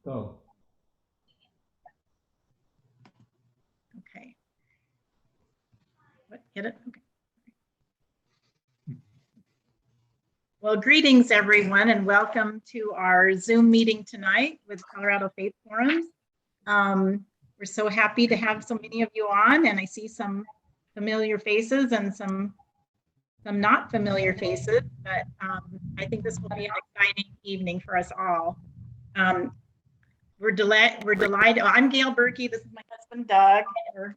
Go. Okay. What? Hit it? Okay. Well, greetings, everyone, and welcome to our Zoom meeting tonight with Colorado Faith Forums. We're so happy to have so many of you on, and I see some familiar faces and some not familiar faces, but I think this will be an exciting evening for us all. We're delighted. I'm Gail Berkey. This is my husband, Doug. We're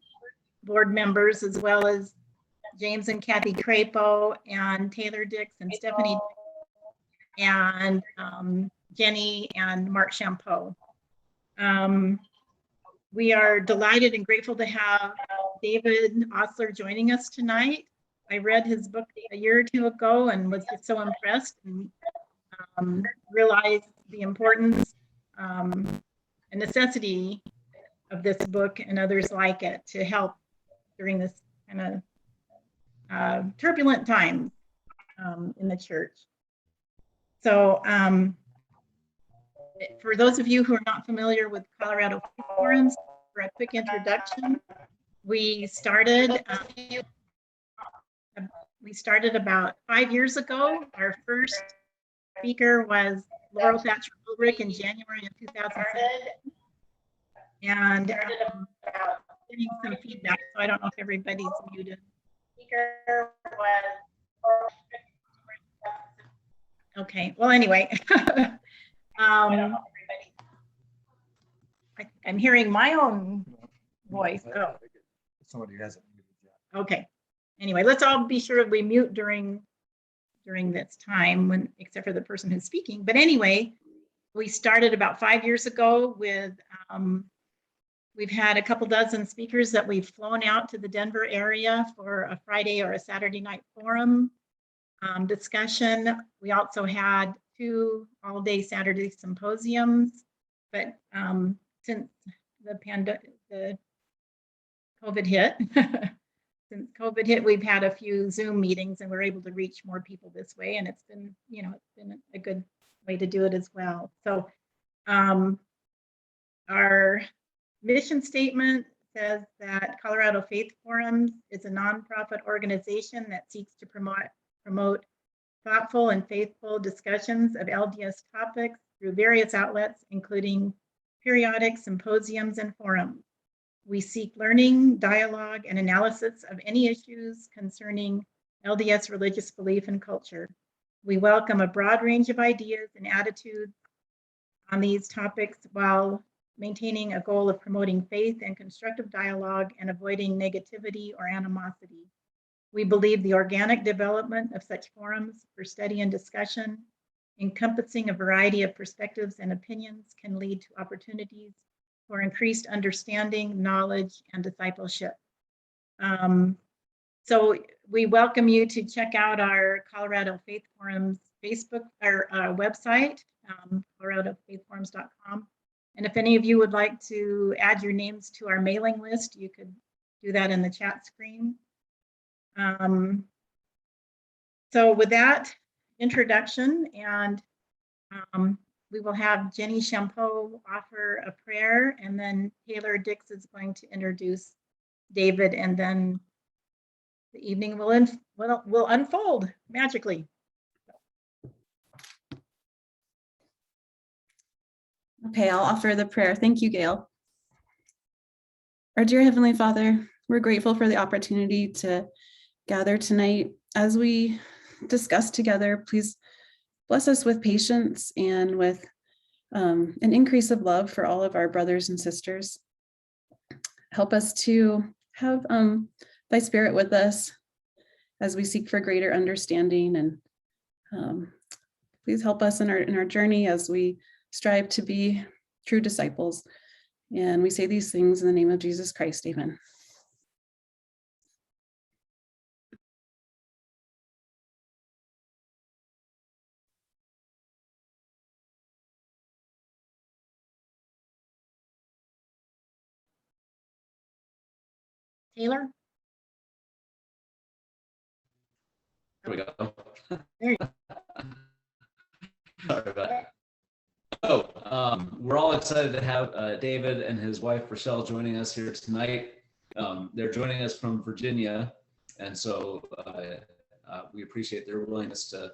board members, as well as James and Kathy Crapo and Taylor Dix and Stephanie and Jenny and Mark Champeau. We are delighted and grateful to have David Ostler joining us tonight. I read his book a year or two ago and was just so impressed and realized the importance and necessity of this book and others like it to help during this kind of turbulent time in the church. So for those of you who are not familiar with Colorado Faith Forums, for a quick introduction, we started about 5 years ago. Our first speaker was Laurel Thatcher Ulrich in January of 2007. And getting some feedback, so I don't know if everybody's muted. Okay, well, anyway, I'm hearing my own voice. Oh. Somebody hasn't muted yet. Okay. Anyway, let's all be sure we mute during this time, except for the person who's speaking. But anyway, we started about 5 years ago with, we've had a couple dozen speakers that we've flown out to the Denver area for a Friday or a Saturday night forum discussion. We also had 2 all-day Saturday symposiums, but since the COVID hit, we've had a few Zoom meetings and we're able to reach more people this way, and it's been a good way to do it as well. So our mission statement says that Colorado Faith Forums is a nonprofit organization that seeks to promote thoughtful and faithful discussions of LDS topics through various outlets, including periodic symposiums and forums. We seek learning, dialogue, and analysis of any issues concerning LDS religious belief and culture. We welcome a broad range of ideas and attitudes on these topics while maintaining a goal of promoting faith and constructive dialogue and avoiding negativity or animosity. We believe the organic development of such forums for study and discussion, encompassing a variety of perspectives and opinions, can lead to opportunities for increased understanding, knowledge, and discipleship. So we welcome you to check out our Colorado Faith Forums Facebook or website, coloradofaithforums.com. And if any of you would like to add your names to our mailing list, you could do that in the chat screen. So with that introduction, and we will have Jenny Champeau offer a prayer, and then Taylor Dix is going to introduce David, and then the evening will unfold magically. Okay, I'll offer the prayer. Thank you, Gail. Our dear Heavenly Father, we're grateful for the opportunity to gather tonight. As we discuss together, please bless us with patience and with an increase of love for all of our brothers and sisters. Help us to have thy Spirit with us as we seek for greater understanding, and please help us in our journey as we strive to be true disciples. And we say these things in the name of Jesus Christ. Amen. Taylor? Here we go. There you Sorry about that. Oh, We're all excited to have David and his wife Rochelle joining us here tonight. They're joining us from Virginia, and so we appreciate their willingness to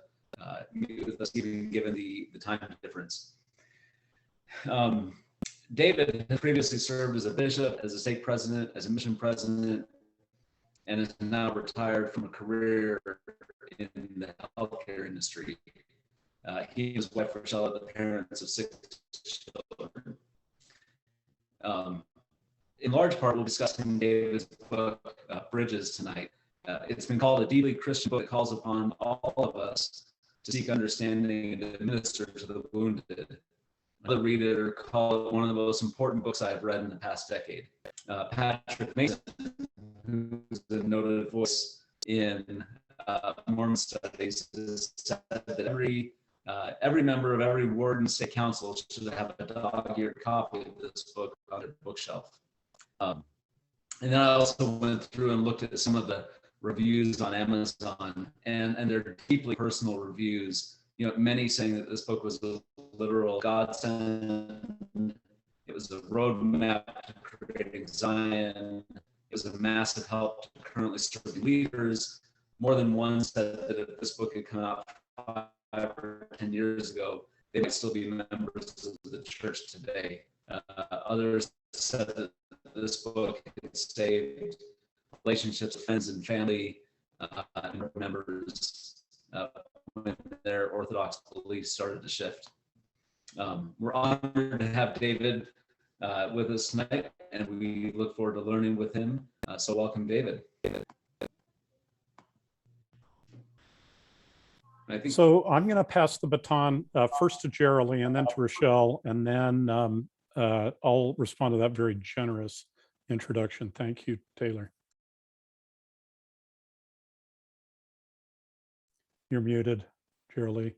meet with us, even given the time difference. David has previously served as a bishop, as a stake president, as a mission president, and is now retired from a career in the healthcare industry. He and his wife Rochelle are the parents of 6 children. In large part, we'll be discussing David's book, Bridges, tonight. It's been called a deeply Christian book that calls upon all of us to seek understanding and to minister to the wounded. Another reader called it one of the most important books I've read in the past decade. Patrick Mason, who's a noted voice in Mormon studies, has said that every member of every ward and state council should have a dog-eared copy of this book on their bookshelf. And then I also went through and looked at some of the reviews on Amazon, and they're deeply personal reviews. You know, many saying that this book was a literal godsend. It was a roadmap to creating Zion. It was a massive help to currently serving leaders. More than one said that if this book had come out 5 or 10 years ago, they might still be members of the church today. Others said that this book had saved relationships with friends and family members when their Orthodox beliefs started to shift. We're honored to have David with us tonight, and we look forward to learning with him. So welcome, David. So I'm going to pass the baton first to Geraldine and then to Rochelle, and then I'll respond to that very generous introduction. Thank you, Taylor. You're muted, Geraldine.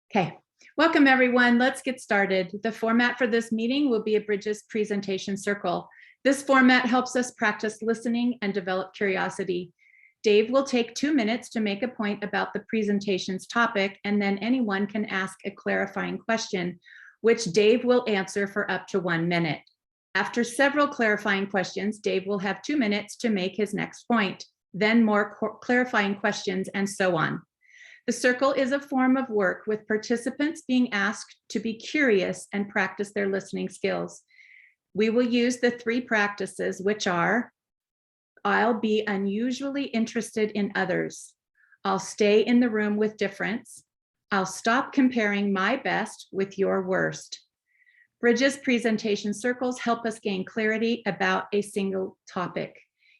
Okay, welcome everyone. Let's get started. The format for this meeting will be a Bridges presentation circle. This format helps us practice listening and develop curiosity. Dave will take 2 minutes to make a point about the presentation's topic, and then anyone can ask a clarifying question, which Dave will answer for up to 1 minute. After several clarifying questions, Dave will have 2 minutes to make his next point, then more clarifying questions, and so on. The circle is a form of work with participants being asked to be curious and practice their listening skills. We will use the 3 practices, which are: I'll be unusually interested in others. I'll stay in the room with difference. I'll stop comparing my best with your worst. Bridges presentation circles help us gain clarity about a single topic.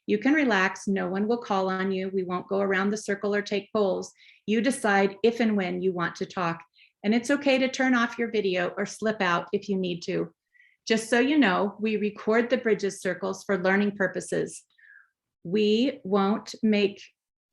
You can relax, no one will call on you. We won't go around the circle or take polls. You decide if and when you want to talk. And it's okay to turn off your video or slip out if you need to. Just so you know, we record the Bridges circles for learning purposes. We won't make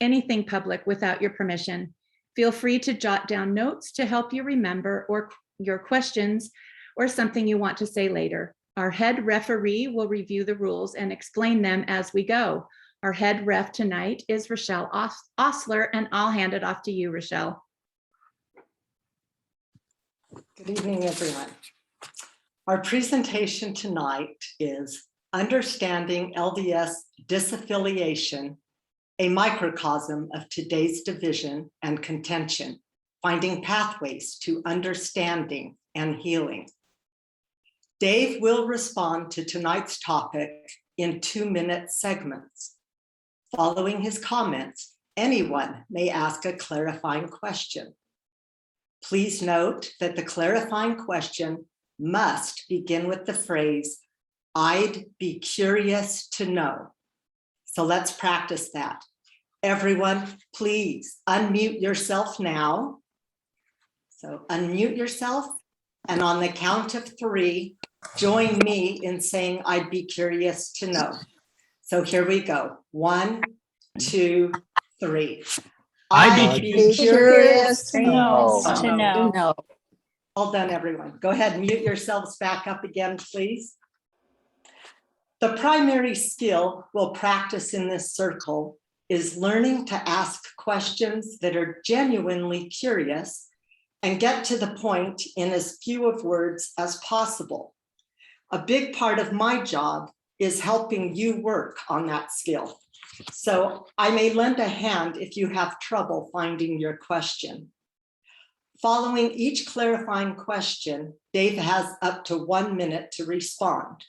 anything public without your permission. Feel free to jot down notes to help you remember or your questions or something you want to say later. Our head referee will review the rules and explain them as we go. Our head ref tonight is Rochelle Ostler, and I'll hand it off to you, Rochelle. Good evening, everyone. Our presentation tonight is Understanding LDS Disaffiliation, a microcosm of today's division and contention, finding pathways to understanding and healing. Dave will respond to tonight's topic in 2-minute segments. Following his comments, anyone may ask a clarifying question. Please note that the clarifying question must begin with the phrase, "I'd be curious to know." So let's practice that. Everyone, please unmute yourself now. So unmute yourself, and on the count of 3, join me in saying, "I'd be curious to know." So here we go. 1, 2, 3. I'd be curious to know. All done, everyone. Go ahead and mute yourselves back up again, please. The primary skill we'll practice in this circle is learning to ask questions that are genuinely curious and get to the point in as few of words as possible. A big part of my job is helping you work on that skill. So I may lend a hand if you have trouble finding your question. Following each clarifying question, Dave has up to 1 minute to respond.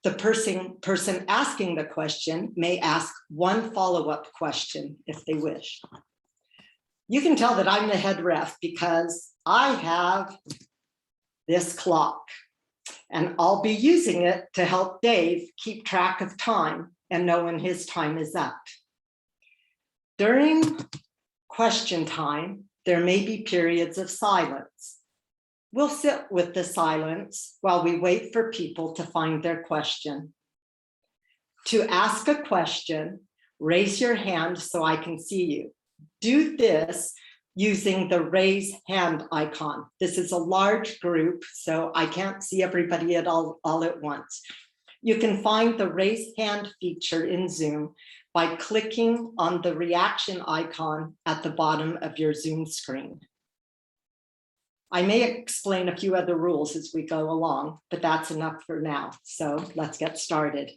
The person asking the question may ask one follow-up question if they wish. You can tell that I'm the head ref because I have this clock, and I'll be using it to help Dave keep track of time and know when his time is up. During question time, there may be periods of silence. We'll sit with the silence while we wait for people to find their question. To ask a question, raise your hand so I can see you. Do this using the raise hand icon. This is a large group, so I can't see everybody all at once. You can find the raise hand feature in Zoom by clicking on the reaction icon at the bottom of your Zoom screen. I may explain a few other rules as we go along, but that's enough for now. So let's get started.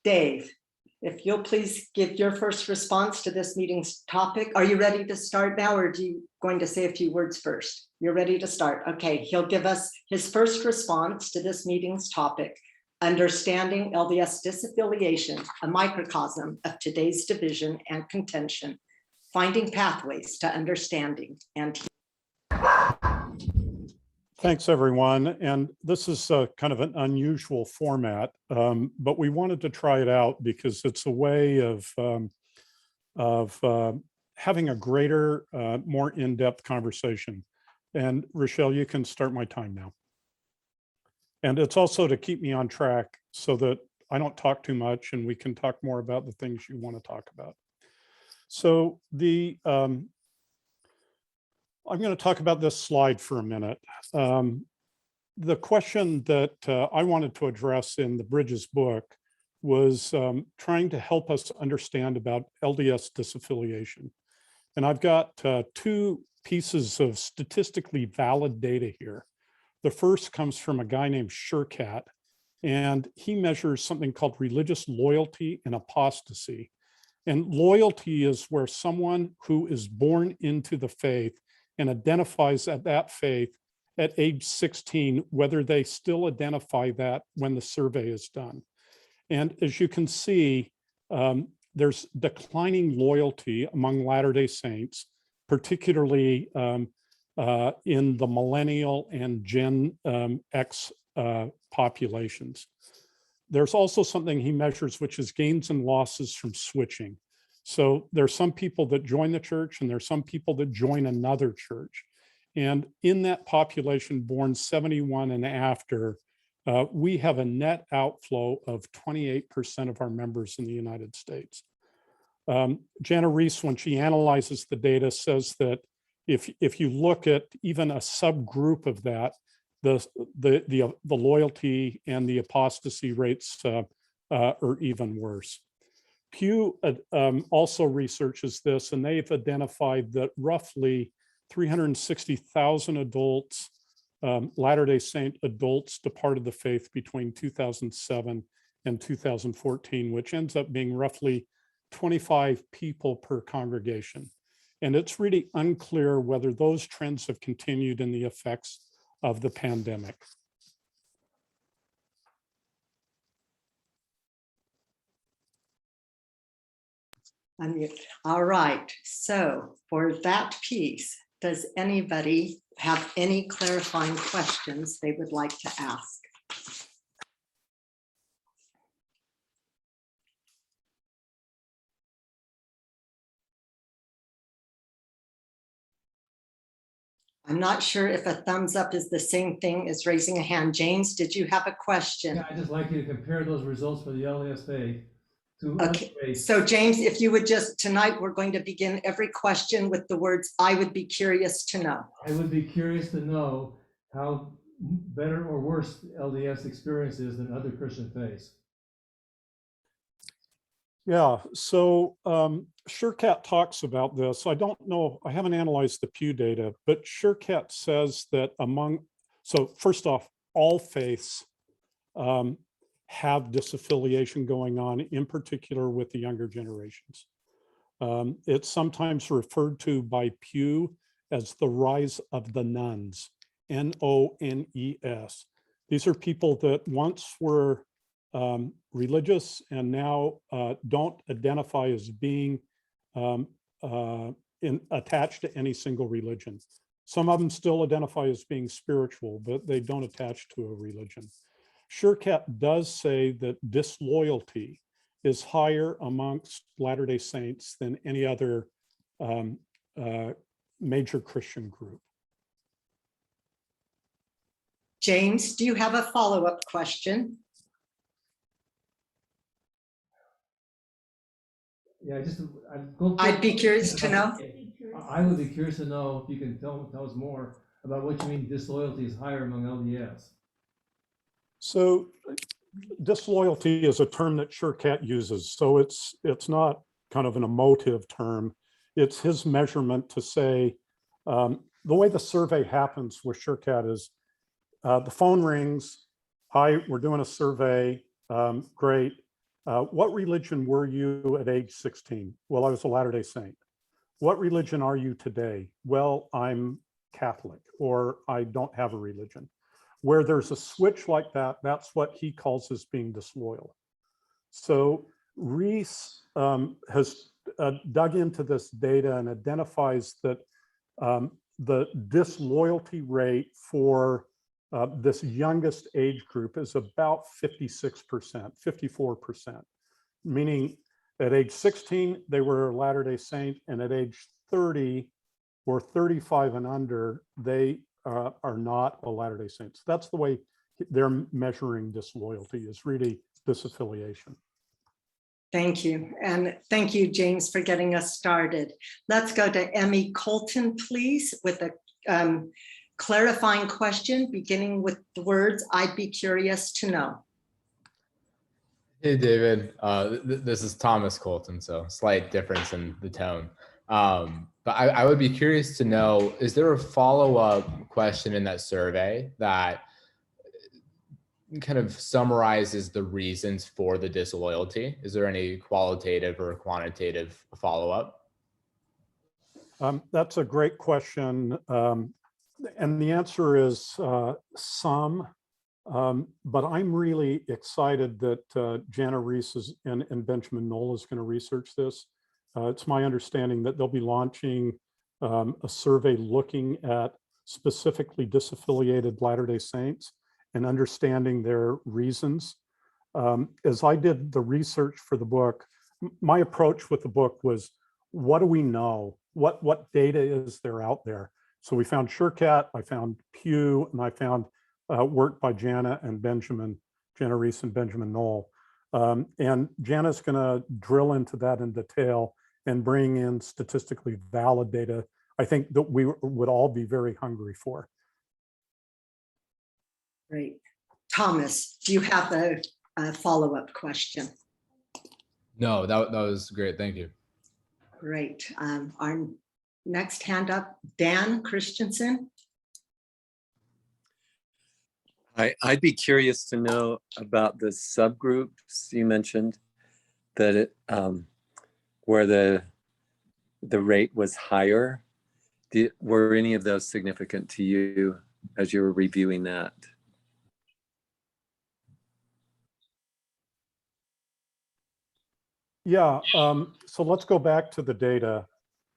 Dave, if you'll please give your first response to this meeting's topic. Are you ready to start now, or are you going to say a few words first? You're ready to start. Okay, he'll give us his first response to this meeting's topic, Understanding LDS Disaffiliation, a microcosm of today's division and contention, finding pathways to understanding and Thanks, everyone. And this is kind of an unusual format, but we wanted to try it out because it's a way of having a greater, more in-depth conversation. And Rochelle, you can start my time now. And it's also to keep me on track so that I don't talk too much and we can talk more about the things you want to talk about. So I'm going to talk about this slide for a minute. The question that I wanted to address in the Bridges book was trying to help us understand about LDS disaffiliation. And I've got two pieces of statistically valid data here. The first comes from a guy named Sherkat, and he measures something called religious loyalty and apostasy. And loyalty is where someone who is born into the faith and identifies at that faith at age 16, whether they still identify that when the survey is done. And as you can see, there's declining loyalty among Latter-day Saints, particularly in the millennial and Gen X populations. There's also something he measures, which is gains and losses from switching. So there's some people that join the church and there's some people that join another church. And in that population born 71 and after, we have a net outflow of 28% of our members in the United States. Jana Reese, when she analyzes the data, says that if you look at even a subgroup of that, the loyalty and the apostasy rates are even worse. Pew also researches this, and they've identified that roughly 360,000 adults, Latter-day Saint adults, departed the faith between 2007 and 2014, which ends up being roughly 25 people per congregation. And it's really unclear whether those trends have continued in the effects of the pandemic. Unmute. All right, so for that piece, does anybody have any clarifying questions they would like to ask? I'm not sure if a thumbs up is the same thing as raising a hand. James, did you have a question? Yeah, I'd just like you to compare those results for the LDS faith to Okay, faith. so James, if you would just, tonight we're going to begin every question with the words, I would be curious to know. I would be curious to know how better or worse LDS experience is than other Christian faiths. Yeah, so SureCat talks about this. I don't know, I haven't analyzed the Pew data, but SureCat says that so first off, all faiths have disaffiliation going on, in particular with the younger generations. It's sometimes referred to by Pew as the rise of the nones, N-O-N-E-S. These are people that once were religious and now don't identify as being attached to any single religion. Some of them still identify as being spiritual, but they don't attach to a religion. SureCat does say that disloyalty is higher amongst Latter-day Saints than any other major Christian group. James, do you have a follow-up question? Yeah, I'd be curious to know. I would be curious to know if you can tell us more about what you mean disloyalty is higher among LDS. So disloyalty is a term that SureCat uses. So it's not kind of an emotive term. It's his measurement to say, the way the survey happens with SureCat is the phone rings. Hi, we're doing a survey. Great. What religion were you at age 16? Well, I was a Latter-day Saint. What religion are you today? Well, I'm Catholic, or I don't have a religion. Where there's a switch like that, that's what he calls as being disloyal. So Rees has dug into this data and identifies that the disloyalty rate for this youngest age group is about 56%, 54%, meaning at age 16, they were a Latter-day Saint, and at age 30 or 35 and under, they are not a Latter-day Saints. That's the way they're measuring disloyalty, is really disaffiliation. Thank you. And thank you, James, for getting us started. Let's go to Emmy Colton, please, with a clarifying question, beginning with the words, I'd be curious to know. Hey, David. This is Thomas Colton, so slight difference in the tone. But I would be curious to know, is there a follow-up question in that survey that kind of summarizes the reasons for the disloyalty? Is there any qualitative or quantitative follow-up? That's a great question. And the answer is some. But I'm really excited that Jana Rees and Benjamin Knoll is going to research this. It's my understanding that they'll be launching a survey looking at specifically disaffiliated Latter-day Saints and understanding their reasons. As I did the research for the book, my approach with the book was, what do we know? What data is there out there? So we found SureCat, I found Pew, and I found work by Jana Rees and Benjamin Knoll. And Jana's going to drill into that in detail and bring in statistically valid data, I think, that we would all be very hungry for. Great. Thomas, do you have a follow-up question? No, that was great. Thank you. Great. Our next hand up, Dan Christensen. I'd be curious to know about the subgroups you mentioned, that it where the rate was higher. Were any of those significant to you as you were reviewing that? Yeah, so let's go back to the data.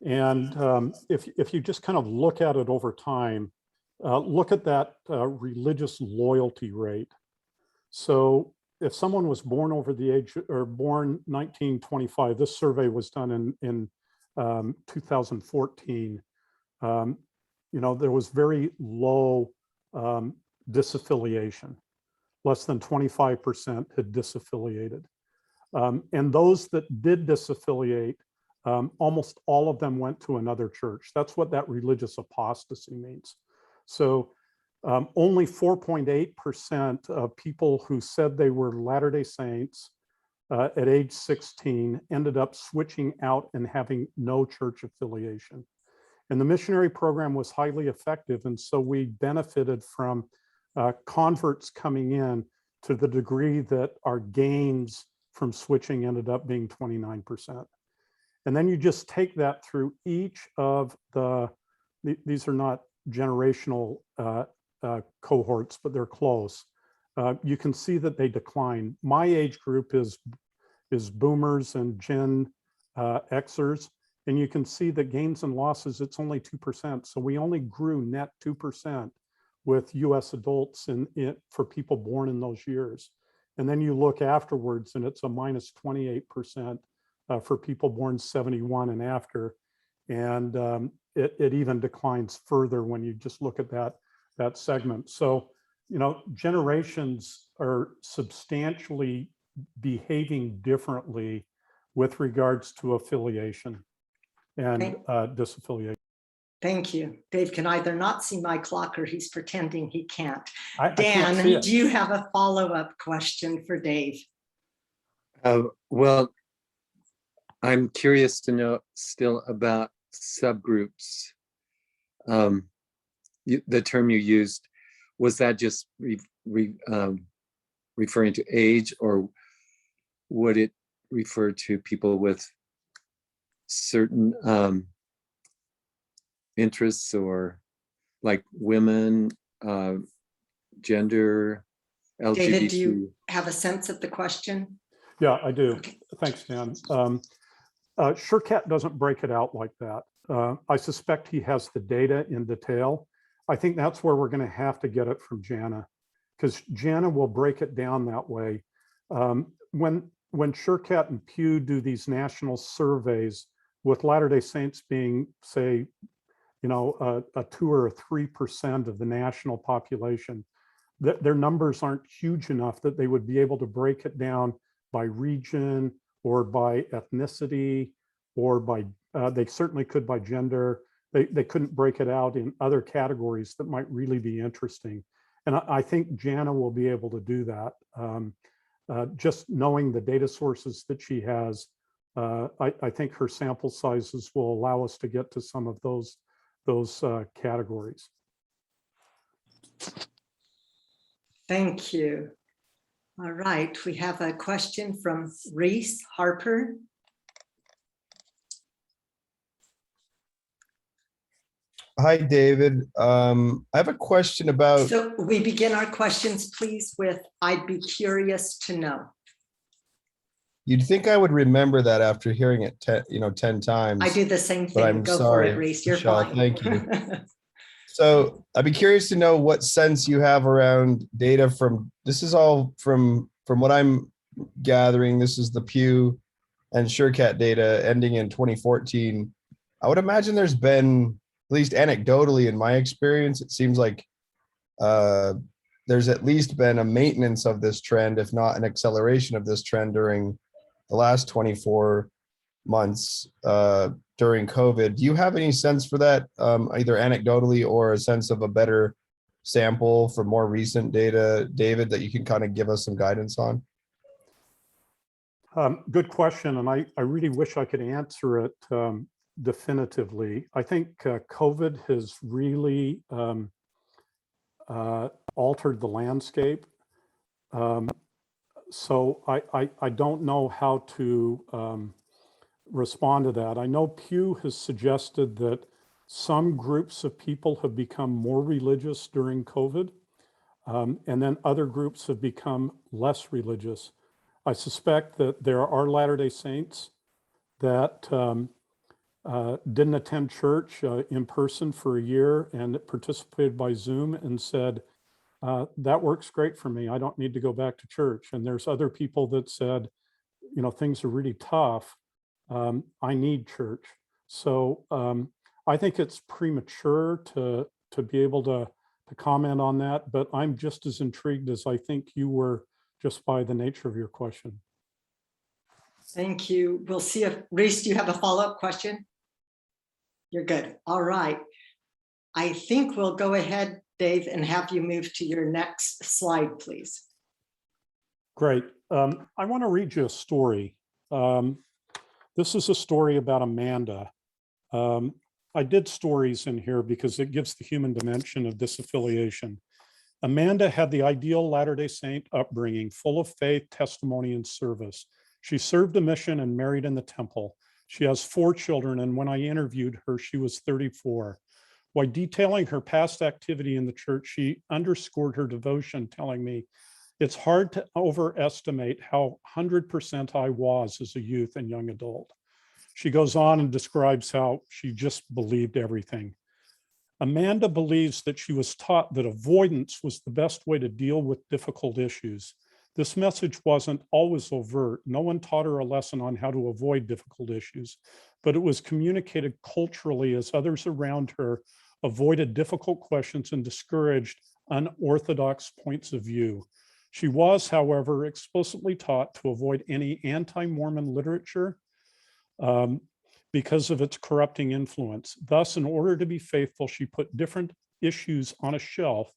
And if you just kind of look at it over time, look at that religious loyalty rate. So if someone was born over the age, or born 1925, this survey was done in 2014, there was very low disaffiliation. Less than 25% had disaffiliated. And those that did disaffiliate, almost all of them went to another church. That's what that religious apostasy means. So only 4.8% of people who said they were Latter-day Saints at age 16 ended up switching out and having no church affiliation. And the missionary program was highly effective. And so we benefited from converts coming in to the degree that our gains from switching ended up being 29%. And then you just take that through each of these are not generational cohorts, but they're close. You can see that they decline. My age group is boomers and Gen Xers. And you can see that gains and losses, it's only 2%. So we only grew net 2% with US adults for people born in those years. And then you look afterwards and it's a minus 28% for people born 71 and after. And it even declines further when you just look at that segment. So, generations are substantially behaving differently with regards to affiliation and disaffiliation. Thank you. Dave can either not see my clock or he's pretending he can't. I can't see Dan, it. do you have a follow-up question for Dave? Well, I'm curious to know still about subgroups. The term you used, was that just referring to age, or would it refer to people with certain interests, or like women, gender, LGBT? David, do you have a sense of the question? Yeah, I do. Okay. Thanks, Dan. SureCat doesn't break it out like that. I suspect he has the data in detail. I think that's where we're going to have to get it from Jana, because Jana will break it down that way. When SureCat and Pew do these national surveys, with Latter-day Saints being, say, a 2 or 3% of the national population, their numbers aren't huge enough that they would be able to break it down by region or by ethnicity, or by, they certainly could by gender. They couldn't break it out in other categories that might really be interesting. And I think Jana will be able to do that. Just knowing the data sources that she has, I think her sample sizes will allow us to get to some of those categories. Thank you. All right, we have a question from Reese Harper. Hi, David. I have a question about. So we begin our questions, please, with "I'd be curious to know." You'd think I would remember that after hearing it 10 times. I do the same thing. But I'm Go sorry, for it, Reese. You're Michelle, fine. thank you. So I'd be curious to know what sense you have around data from. This is all from what I'm gathering. This is the Pew and SureCat data ending in 2014. I would imagine there's been, at least anecdotally in my experience, it seems like there's at least been a maintenance of this trend, if not an acceleration of this trend during the last 24 months during COVID. Do you have any sense for that, either anecdotally or a sense of a better sample for more recent data, David, that you can kind of give us some guidance on? Good question. And I really wish I could answer it definitively. I think COVID has really altered the landscape. So I don't know how to respond to that. I know Pew has suggested that some groups of people have become more religious during COVID, and then other groups have become less religious. I suspect that there are Latter-day Saints that didn't attend church in person for a year and participated by Zoom and said, that works great for me. I don't need to go back to church. And there's other people that said, things are really tough. I need church. So I think it's premature to be able to comment on that, but I'm just as intrigued as I think you were just by the nature of your question. Thank you. We'll see if, Reese, do you have a follow-up question? You're good. All right. I think we'll go ahead, Dave, and have you move to your next slide, please. Great. I want to read you a story. This is a story about Amanda. I did stories in here because it gives the human dimension of disaffiliation. Amanda had the ideal Latter-day Saint upbringing, full of faith, testimony, and service. She served a mission and married in the temple. She has 4 children, and when I interviewed her, she was 34. While detailing her past activity in the church, she underscored her devotion, telling me, "It's hard to overestimate how 100% I was as a youth and young adult." She goes on and describes how she just believed everything. Amanda believes that she was taught that avoidance was the best way to deal with difficult issues. This message wasn't always overt. No one taught her a lesson on how to avoid difficult issues, but it was communicated culturally as others around her avoided difficult questions and discouraged unorthodox points of view. She was, however, explicitly taught to avoid any anti-Mormon literature because of its corrupting influence. Thus, in order to be faithful, she put different issues on a shelf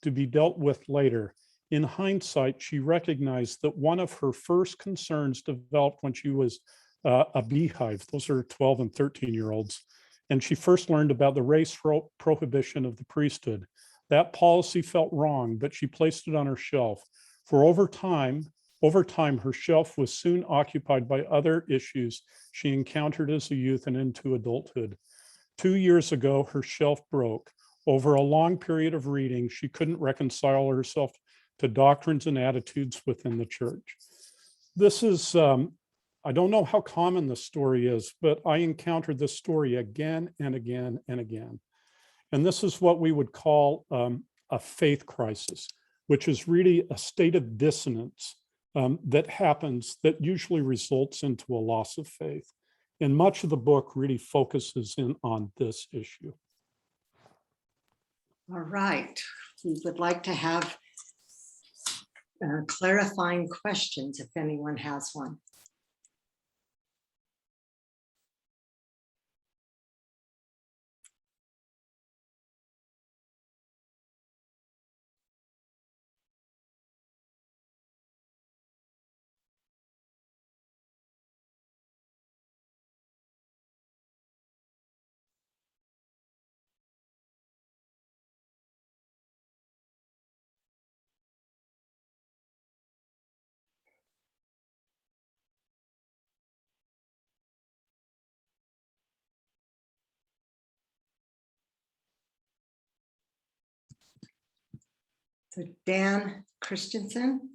to be dealt with later. In hindsight, she recognized that one of her first concerns developed when she was a beehive. Those are 12 and 13-year-olds. And she first learned about the race prohibition of the priesthood. That policy felt wrong, but she placed it on her shelf. For over time, her shelf was soon occupied by other issues she encountered as a youth and into adulthood. 2 years ago, her shelf broke. Over a long period of reading, she couldn't reconcile herself to doctrines and attitudes within the church. This is, I don't know how common this story is, but I encountered this story again and again and again. And this is what we would call a faith crisis, which is really a state of dissonance that happens that usually results into a loss of faith. And much of the book really focuses in on this issue. All right, we would like to have clarifying questions if anyone has one. So Dan Christensen.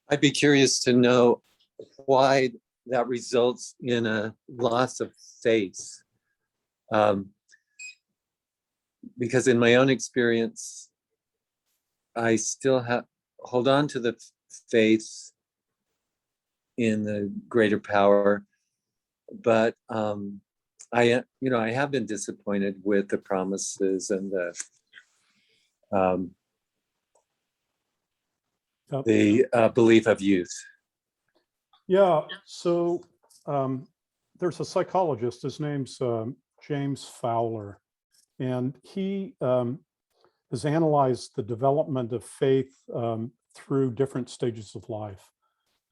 I'd be curious to know why that results in a loss of faith. Because in my own experience, I still hold on to the faith in the greater power, but I have been disappointed with the promises and the belief of youth. Yeah, so there's a psychologist, his name's James Fowler, and he has analyzed the development of faith through different stages of life.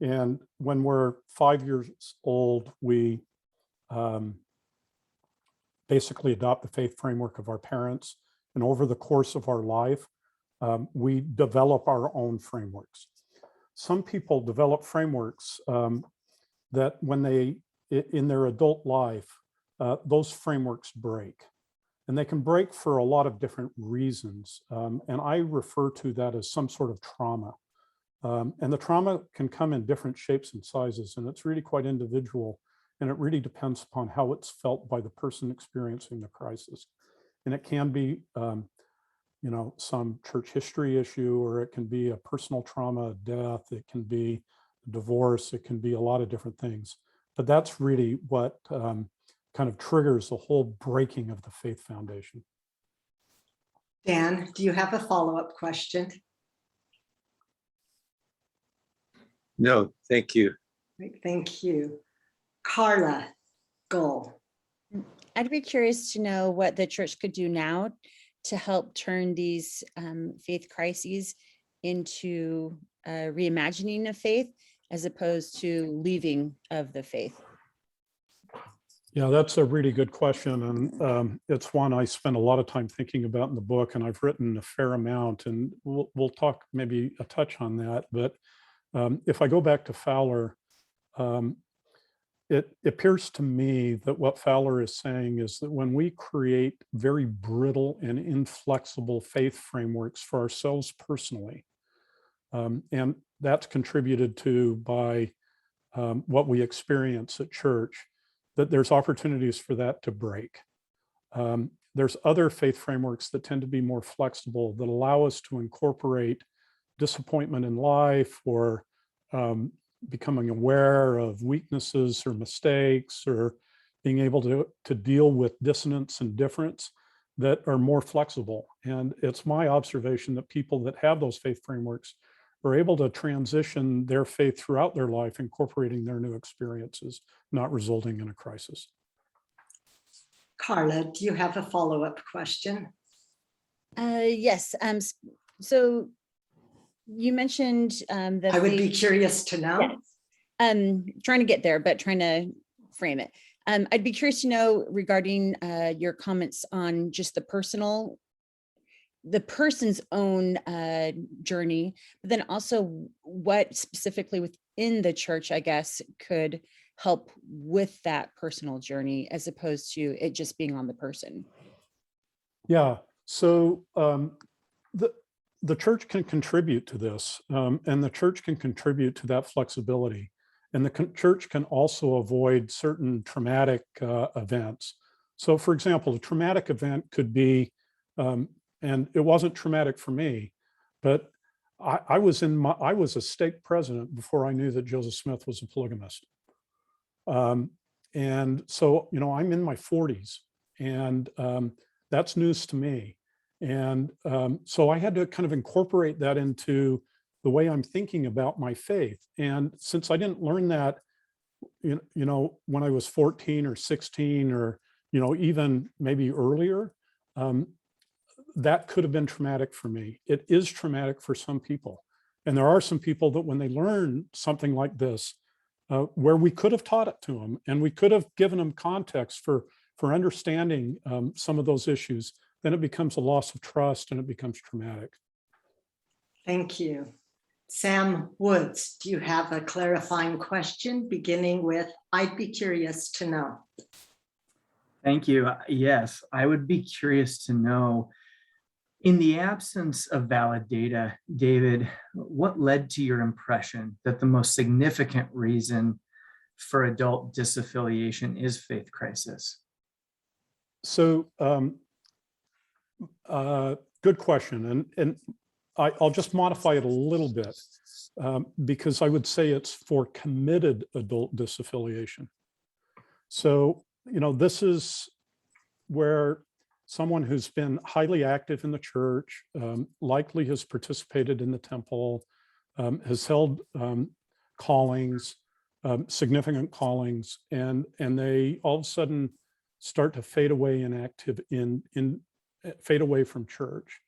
And when we're 5 years old, we basically adopt the faith framework of our parents. And over the course of our life, we develop our own frameworks. Some people develop frameworks that when they, in their adult life, those frameworks break. And they can break for a lot of different reasons. And I refer to that as some sort of trauma. And the trauma can come in different shapes and sizes, and it's really quite individual. And it really depends upon how it's felt by the person experiencing the crisis. And it can be, some church history issue, or it can be a personal trauma, a death, it can be divorce, it can be a lot of different things. But that's really what kind of triggers the whole breaking of the faith foundation. Dan, do you have a follow-up question? No, thank you. Great, thank you. Carla Gull. I'd be curious to know what the church could do now to help turn these faith crises into reimagining of faith as opposed to leaving of the faith? Yeah, that's a really good question. And it's one I spend a lot of time thinking about in the book, and I've written a fair amount, and we'll talk maybe a touch on that. But if I go back to Fowler, it appears to me that what Fowler is saying is that when we create very brittle and inflexible faith frameworks for ourselves personally, and that's contributed to by what we experience at church, that there's opportunities for that to break. There's other faith frameworks that tend to be more flexible, that allow us to incorporate disappointment in life, or becoming aware of weaknesses or mistakes, or being able to deal with dissonance and difference, that are more flexible. And it's my observation that people that have those faith frameworks are able to transition their faith throughout their life, incorporating their new experiences, not resulting in a crisis. Carla, do you have a follow-up question? Yes. So you mentioned that I would be curious to know. Yes. Trying to get there, but trying to frame it. I'd be curious to know regarding your comments on just the person's own journey, but then also what specifically within the church, I guess, could help with that personal journey as opposed to it just being on the person. Yeah, so the church can contribute to this, and the church can contribute to that flexibility. And the church can also avoid certain traumatic events. So for example, a traumatic event could be, and it wasn't traumatic for me, but I was a stake president before I knew that Joseph Smith was a polygamist. And so, I'm in my 40s, and that's news to me. And so I had to kind of incorporate that into the way I'm thinking about my faith. And since I didn't learn that, when I was 14 or 16, or, even maybe earlier, that could have been traumatic for me. It is traumatic for some people. And there are some people that when they learn something like this, where we could have taught it to them, and we could have given them context for understanding some of those issues, then it becomes a loss of trust and it becomes traumatic. Thank you. Sam Woods, do you have a clarifying question beginning with, I'd be curious to know? Thank you. Yes, I would be curious to know, in the absence of valid data, David, what led to your impression that the most significant reason for adult disaffiliation is faith crisis? So, good question. And I'll just modify it a little bit, because I would say it's for committed adult disaffiliation. So, this is where someone who's been highly active in the church, likely has participated in the temple, has held callings, significant callings, and they all of a sudden start to fade away fade away from church.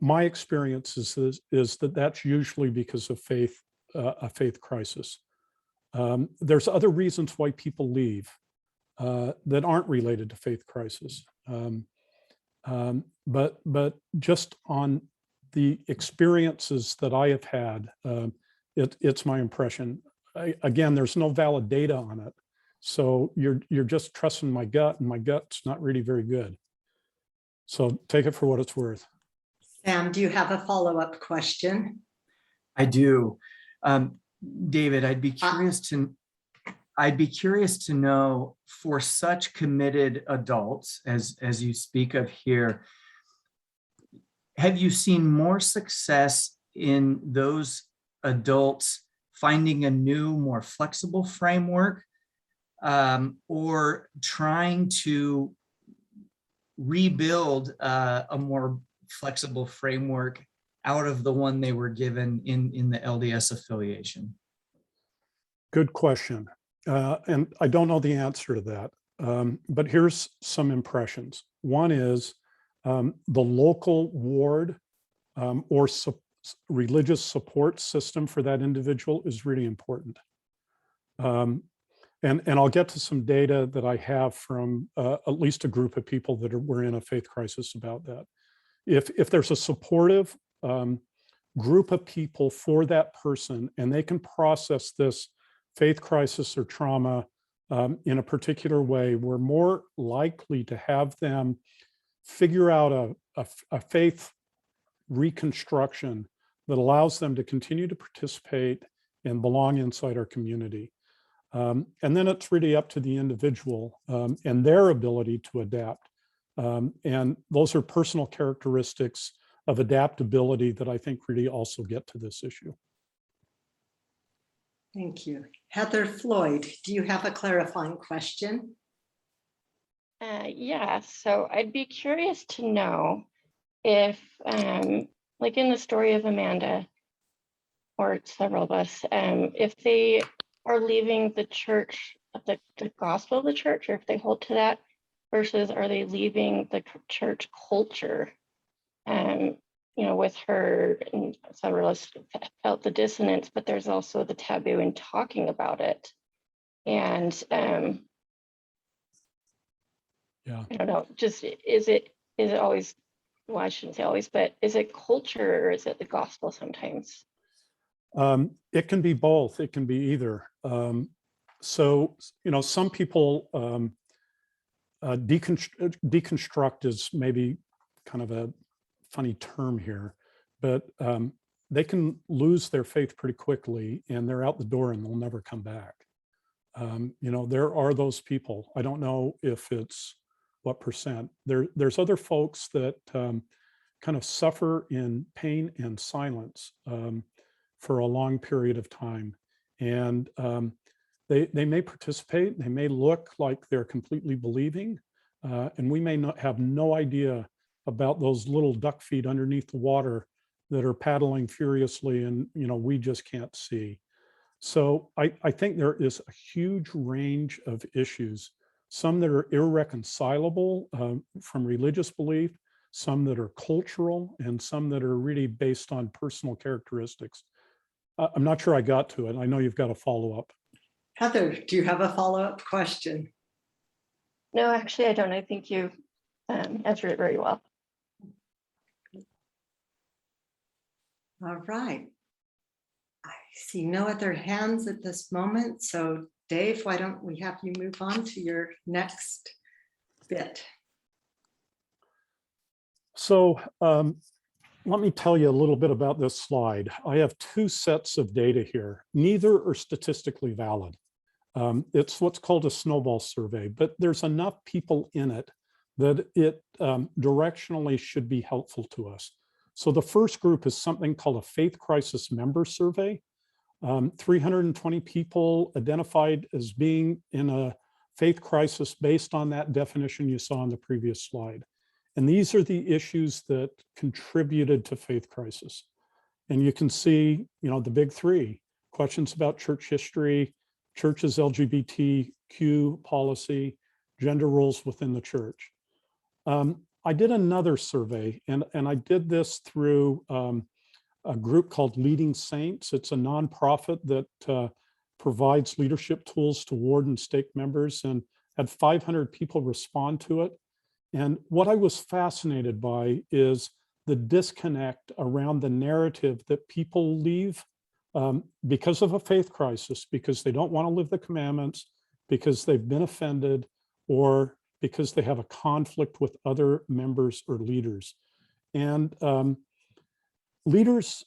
My experience is that that's usually because of a faith crisis. There's other reasons why people leave that aren't related to faith crisis. But just on the experiences that I have had, it's my impression. Again, there's no valid data on it. So you're just trusting my gut, and my gut's not really very good. So take it for what it's worth. Sam, do you have a follow-up question? I do. David, I'd be curious to know, for such committed adults as you speak of here, have you seen more success in those adults finding a new, more flexible framework, or trying to rebuild a more flexible framework out of the one they were given in the LDS affiliation? Good question. And I don't know the answer to that, but here's some impressions. One is the local ward or religious support system for that individual is really important. And I'll get to some data that I have from at least a group of people that were in a faith crisis about that. If there's a supportive group of people for that person and they can process this faith crisis or trauma in a particular way, we're more likely to have them figure out a faith reconstruction that allows them to continue to participate and belong inside our community. And then it's really up to the individual and their ability to adapt. And those are personal characteristics of adaptability that I think really also get to this issue. Thank you. Heather Floyd, do you have a clarifying question? Yeah, so I'd be curious to know if, like in the story of Amanda, or several of us, if they are leaving the church, the gospel of the church, or if they hold to that, versus are they leaving the church culture? You know, with her, and several of us felt the dissonance, but there's also the taboo in talking about it. And Yeah, I don't know, just is it always, well, I shouldn't say always, but is it culture or is it the gospel sometimes? it can be both. It can be either. So, you know, some people deconstruct is maybe kind of a funny term here, but they can lose their faith pretty quickly and they're out the door and they'll never come back. You know, there are those people. I don't know if it's what percent. There's other folks that kind of suffer in pain and silence for a long period of time. And they may participate, they may look like they're completely believing, and we may not have no idea about those little duck feet underneath the water that are paddling furiously and, you know, we just can't see. So I think there is a huge range of issues, some that are irreconcilable from religious belief, some that are cultural, and some that are really based on personal characteristics. I'm not sure I got to it. I know you've got a follow-up. Heather, do you have a follow-up question? No, actually, I don't. I think you answered it very well. All right. I see no other hands at this moment. So Dave, why don't we have you move on to your next bit? So let me tell you a little bit about this slide. I have two sets of data here. Neither are statistically valid. It's what's called a snowball survey, but there's enough people in it that it directionally should be helpful to us. So the first group is something called a faith crisis member survey. 320 people identified as being in a faith crisis based on that definition you saw on the previous slide. And these are the issues that contributed to faith crisis. And you can see, you know, the big three: questions about church history, church's LGBTQ policy, gender roles within the church. I did another survey, and I did this through a group called Leading Saints. It's a nonprofit that provides leadership tools to ward and stake members, and had 500 people respond to it. And what I was fascinated by is the disconnect around the narrative that people leave because of a faith crisis, because they don't want to live the commandments, because they've been offended, or because they have a conflict with other members or leaders. And leaders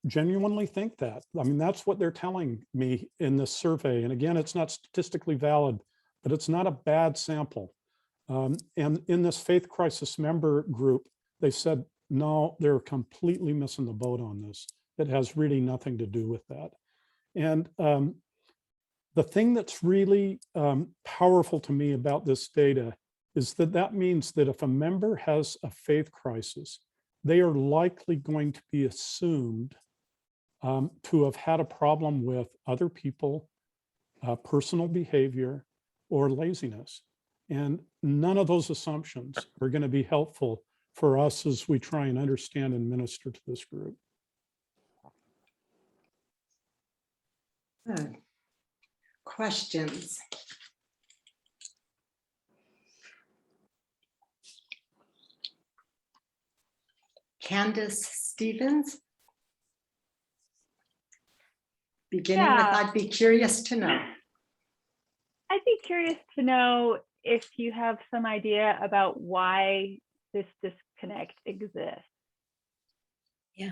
genuinely think that. I mean, that's what they're telling me in this survey. And again, it's not statistically valid, but it's not a bad sample. And in this faith crisis member group, they said, no, they're completely missing the boat on this. It has really nothing to do with that. And the thing that's really powerful to me about this data is that that means that if a member has a faith crisis, they are likely going to be assumed to have had a problem with other people, personal behavior, or laziness. And none of those assumptions are going to be helpful for us as we try and understand and minister to this group. Good. Questions? Candace Stevens? Beginning with, I'd be curious to know. I'd be curious to know if you have some idea about why this disconnect exists. Yeah.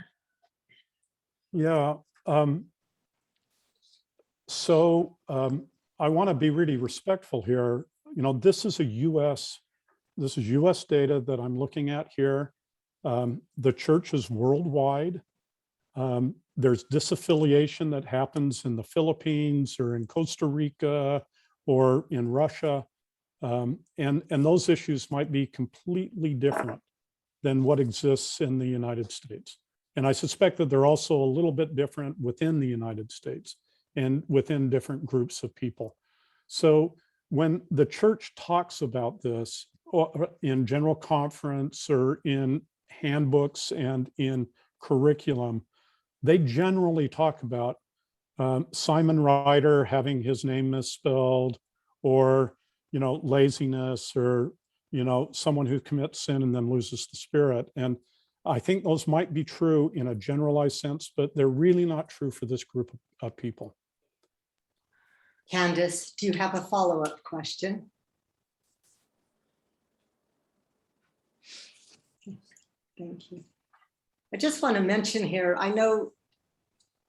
I want to be really respectful here. You know, this is US data that I'm looking at here. The church is worldwide. There's disaffiliation that happens in the Philippines or in Costa Rica or in Russia. And those issues might be completely different than what exists in the United States. And I suspect that they're also a little bit different within the United States and within different groups of people. So when the church talks about this in general conference or in handbooks and in curriculum, they generally talk about Simon Ryder having his name misspelled, or, you know, laziness, or, you know, someone who commits sin and then loses the spirit. And I think those might be true in a generalized sense, but they're really not true for this group of people. Candace, do you have a follow-up question? Thank you. I just want to mention here, I know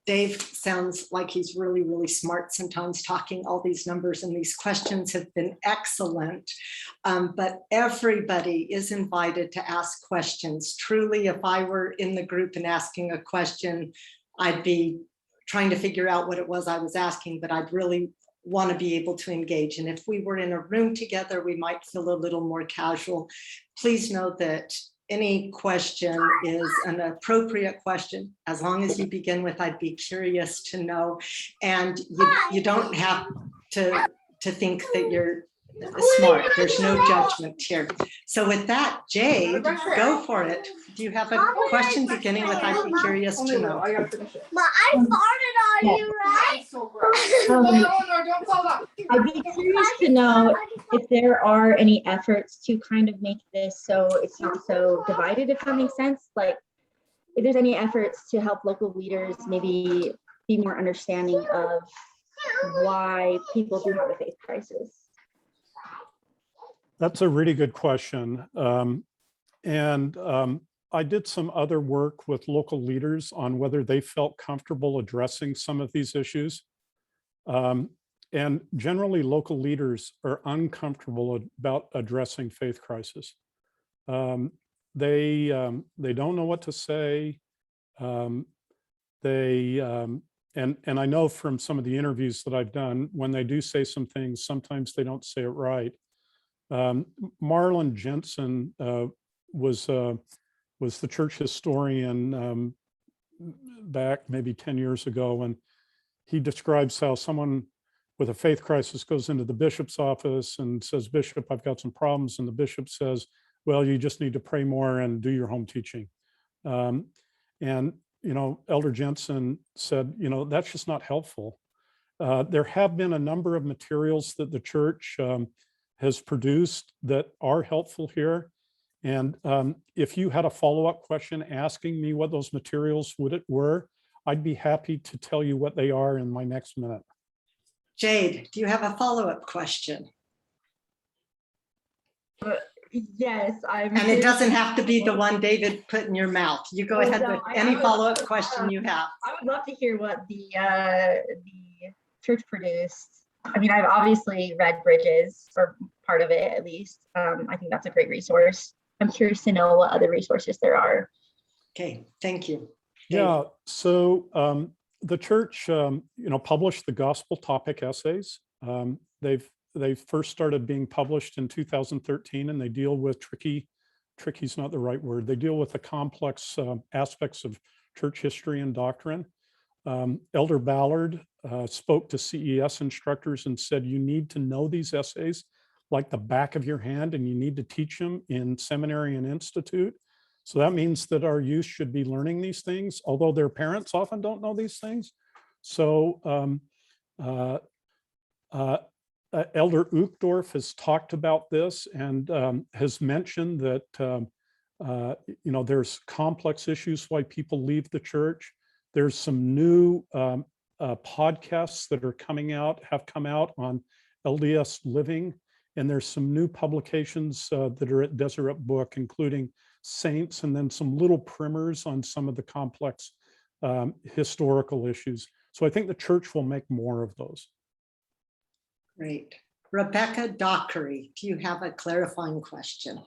Dave sounds like he's really, really smart sometimes talking all these numbers, and these questions have been excellent. But everybody is invited to ask questions. Truly, if I were in the group and asking a question, I'd be trying to figure out what it was I was asking, but I'd really want to be able to engage. And if we were in a room together, we might feel a little more casual. Please know that any question is an appropriate question, as long as you begin with, I'd be curious to know. And you don't have to think that you're smart. There's no judgment here. So with that, Jade, go for it. Do you have a question beginning with, I'd be curious to know? But I farted on you, right? I'd be curious to know if there are any efforts to kind of make this so it's not so divided, if that makes sense. Like, if there's any efforts to help local leaders maybe be more understanding of why people do have a faith crisis. That's a really good question. I did some other work with local leaders on whether they felt comfortable addressing some of these issues. And generally, local leaders are uncomfortable about addressing faith crisis. They don't know what to say. And I know from some of the interviews that I've done, when they do say some things, sometimes they don't say it right. Marlon Jensen was the church historian back maybe 10 years ago, and he describes how someone with a faith crisis goes into the bishop's office and says, "Bishop, I've got some problems." And the bishop says, "Well, you just need to pray more and do your home teaching." And, you know, Elder Jensen said, you know, that's just not helpful. There have been a number of materials that the church has produced that are helpful here. And if you had a follow-up question asking me what those materials were, I'd be happy to tell you what they are in my next minute. Jade, do you have a follow-up question? Yes, and it doesn't have to be the one David put in your mouth. You go ahead with any follow-up question you have. I would love to hear what the church produced. I mean, I've obviously read Bridges, or part of it at least. I think that's a great resource. I'm curious to know what other resources there are. Okay, thank you. Yeah, so the church, published the gospel topic essays. They first started being published in 2013, and they deal with tricky's not the right word. They deal with the complex aspects of church history and doctrine. Elder Ballard spoke to CES instructors and said, you need to know these essays like the back of your hand, and you need to teach them in seminary and institute. So that means that our youth should be learning these things, although their parents often don't know these things. So Elder Uchtdorf has talked about this and has mentioned that there's complex issues why people leave the church. There's some new podcasts that are have come out on LDS living, and there's some new publications that are at Deseret Book, including Saints, and then some little primers on some of the complex historical issues. So I think the church will make more of those. Great. Rebecca Dockery, do you have a clarifying question?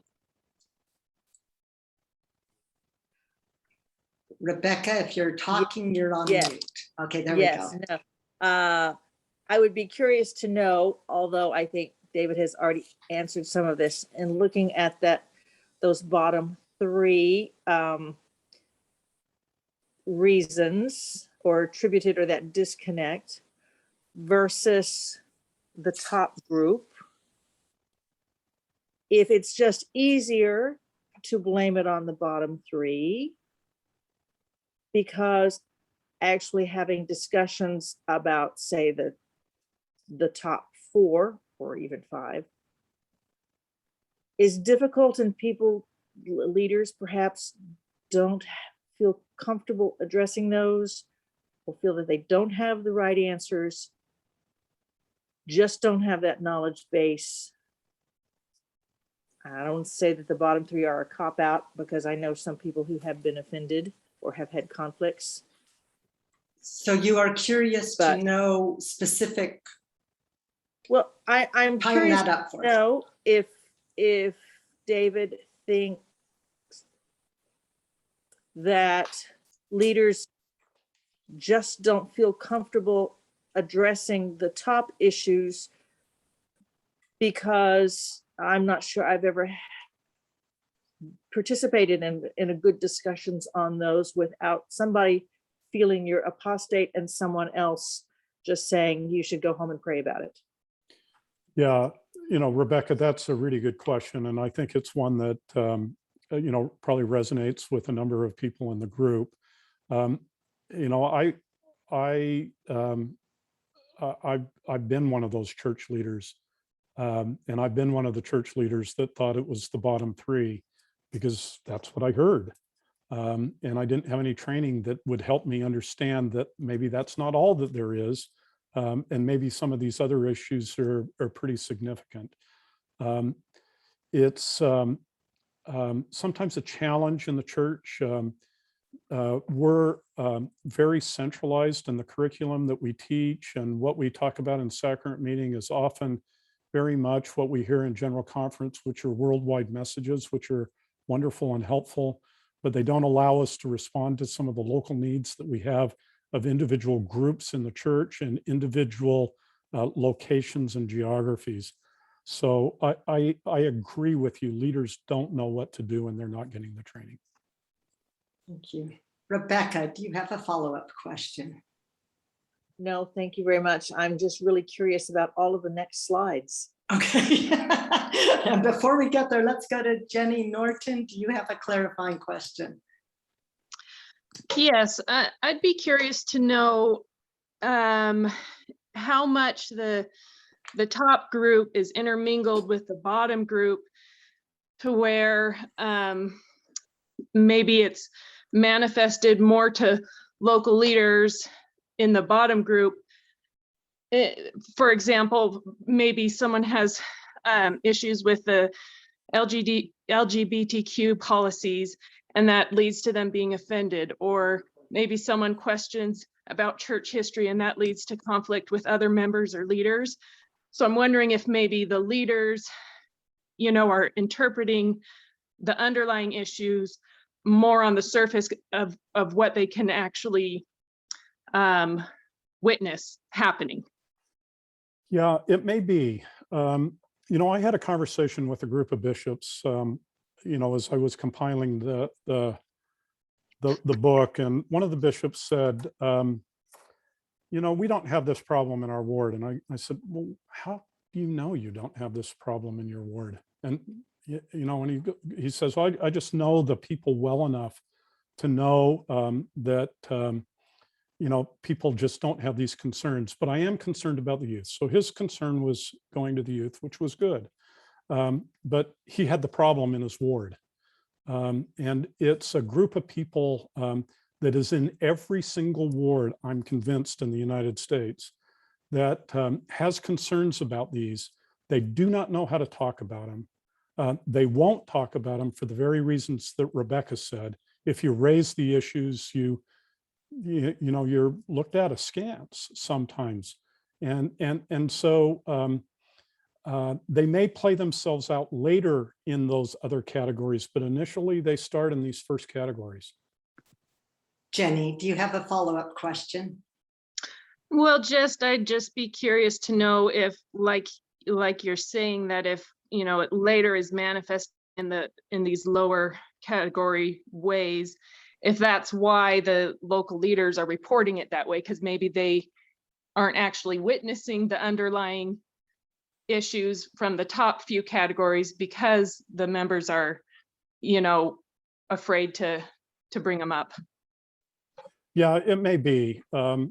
Rebecca, if you're talking, you're on mute. Okay, there we go. No. I would be curious to know, although I think David has already answered some of this, and looking at those bottom three reasons or attributed, or that disconnect, versus the top group. If it's just easier to blame it on the bottom three, because actually having discussions about, say, the top four or even five is difficult, and leaders perhaps don't feel comfortable addressing those, or feel that they don't have the right answers, just don't have that knowledge base. I don't say that the bottom three are a cop-out, because I know some people who have been offended or have had conflicts. So you are curious to know specific. Well, I'm curious to know if David thinks that leaders just don't feel comfortable addressing the top issues, because I'm not sure I've ever participated in a good discussions on those without somebody feeling you're apostate and someone else just saying you should go home and pray about it. Yeah, Rebecca, that's a really good question. And I think it's one that, probably resonates with a number of people in the group. I've been one of those church leaders. And I've been one of the church leaders that thought it was the bottom three, because that's what I heard. And I didn't have any training that would help me understand that maybe that's not all that there is. And maybe some of these other issues are pretty significant. It's sometimes a challenge in the church. We're very centralized in the curriculum that we teach, and what we talk about in sacrament meeting is often very much what we hear in general conference, which are worldwide messages, which are wonderful and helpful, but they don't allow us to respond to some of the local needs that we have of individual groups in the church and individual locations and geographies. So I agree with you. Leaders don't know what to do, and they're not getting the training. Thank you. Rebecca, do you have a follow-up question? No, thank you very much. I'm just really curious about all of the next slides. Okay. And before we get there, let's go to Jenny Norton. Do you have a clarifying question? Yes, I'd be curious to know how much the top group is intermingled with the bottom group, to where maybe it's manifested more to local leaders in the bottom group. For example, maybe someone has issues with the LGBTQ policies, and that leads to them being offended. Or maybe someone questions about church history, and that leads to conflict with other members or leaders. So I'm wondering if maybe the leaders, are interpreting the underlying issues more on the surface of what they can actually witness happening. Yeah, it may be. I had a conversation with a group of bishops, as I was compiling the book, and one of the bishops said, we don't have this problem in our ward. And I said, well, how do you know you don't have this problem in your ward? And and he says, well, I just know the people well enough to know that people just don't have these concerns, but I am concerned about the youth. So his concern was going to the youth, which was good. But he had the problem in his ward. And it's a group of people that is in every single ward, I'm convinced, in the United States that has concerns about these. They do not know how to talk about them. They won't talk about them for the very reasons that Rebecca said. If you raise the issues, you're looked at askance sometimes. And so they may play themselves out later in those other categories, but initially they start in these first categories. Jenny, do you have a follow-up question? Well, I'd just be curious to know if, like you're saying, that if, it later is manifest in these lower category ways, if that's why the local leaders are reporting it that way, because maybe they aren't actually witnessing the underlying issues from the top few categories because the members are, afraid to bring them up. Yeah, it may be. I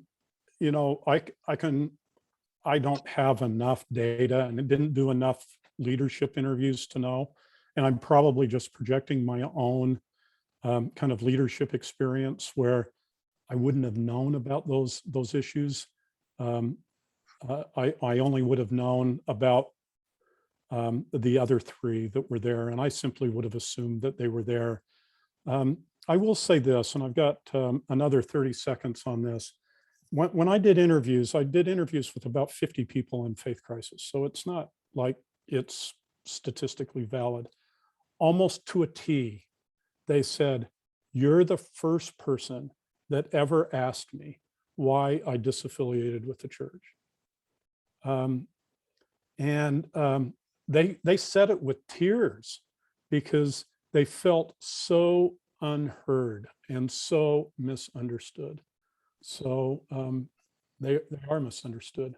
don't have enough data and it didn't do enough leadership interviews to know. And I'm probably just projecting my own kind of leadership experience where I wouldn't have known about those issues. I only would have known about the other three that were there, and I simply would have assumed that they were there. I will say this, and I've got another 30 seconds on this. When I did interviews with about 50 people in faith crisis. So it's not like it's statistically valid. Almost to a T, they said, "You're the first person that ever asked me why I disaffiliated with the church." They said it with tears because they felt so unheard and so misunderstood. So they are misunderstood.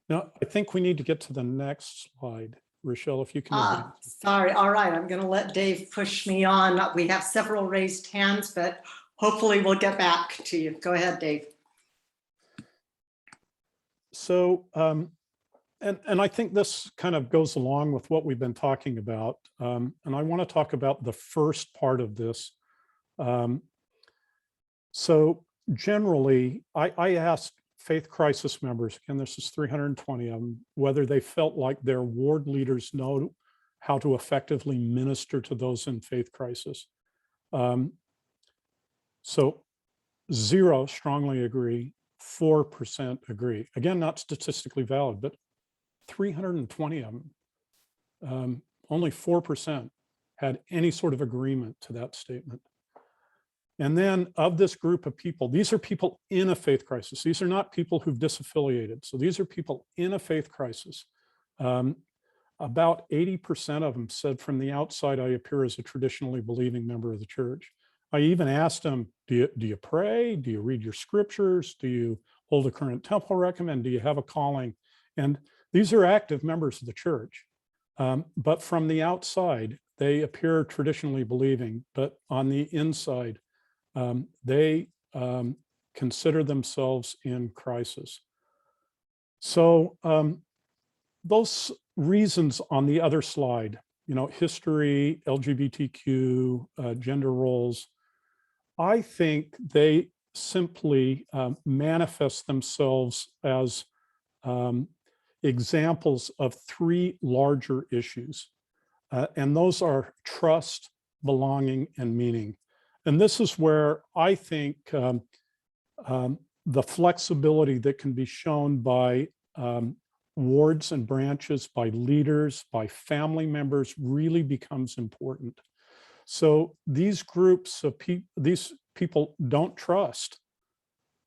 Now, I think we need to get to the next slide. Rochelle, if you can. Sorry. All right. I'm going to let Dave push me on. We have several raised hands, but hopefully we'll get back to you. Go ahead, Dave. So, and I think this kind of goes along with what we've been talking about. And I want to talk about the first part of this. So generally, I asked faith crisis members, and this is 320 of them, whether they felt like their ward leaders know how to effectively minister to those in faith crisis. So 0 strongly agree, 4% agree. Again, not statistically valid, but 320 of them, only 4% had any sort of agreement to that statement. And then of this group of people, these are people in a faith crisis. These are not people who've disaffiliated. So these are people in a faith crisis. About 80% of them said, from the outside, I appear as a traditionally believing member of the church. I even asked them, do you pray? Do you read your scriptures? Do you hold a current temple recommend? Do you have a calling? And these are active members of the church. But from the outside, they appear traditionally believing, but on the inside, they consider themselves in crisis. So those reasons on the other slide, history, LGBTQ, gender roles, I think they simply manifest themselves as examples of 3 larger issues. And those are trust, belonging, and meaning. And this is where I think the flexibility that can be shown by wards and branches, by leaders, by family members really becomes important. So these groups of these people don't trust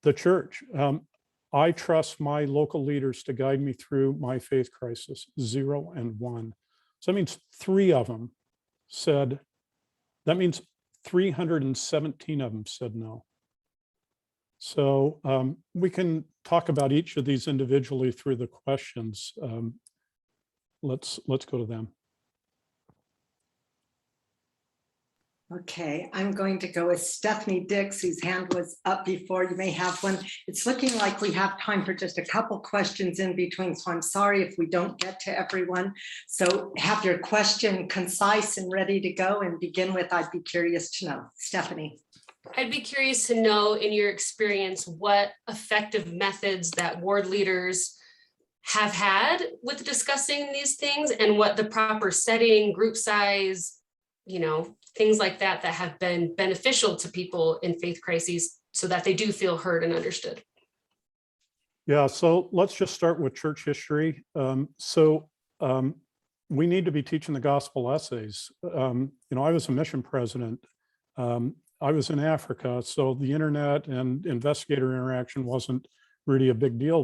the church. I trust my local leaders to guide me through my faith crisis, 0 and 1. So that means 3 of them said, that means 317 of them said no. So we can talk about each of these individually through the questions. Let's go to them. Okay, I'm going to go with Stephanie Dix, whose hand was up before. You may have one. It's looking like we have time for just a couple questions in between, so I'm sorry if we don't get to everyone. So have your question concise and ready to go, and begin with, I'd be curious to know. Stephanie. I'd be curious to know, in your experience, what effective methods that ward leaders have had with discussing these things, and what the proper setting, group size, things like that have been beneficial to people in faith crises so that they do feel heard and understood. Yeah, so let's just start with church history. We need to be teaching the gospel essays. I was a mission president. I was in Africa, so the internet and investigator interaction wasn't really a big deal,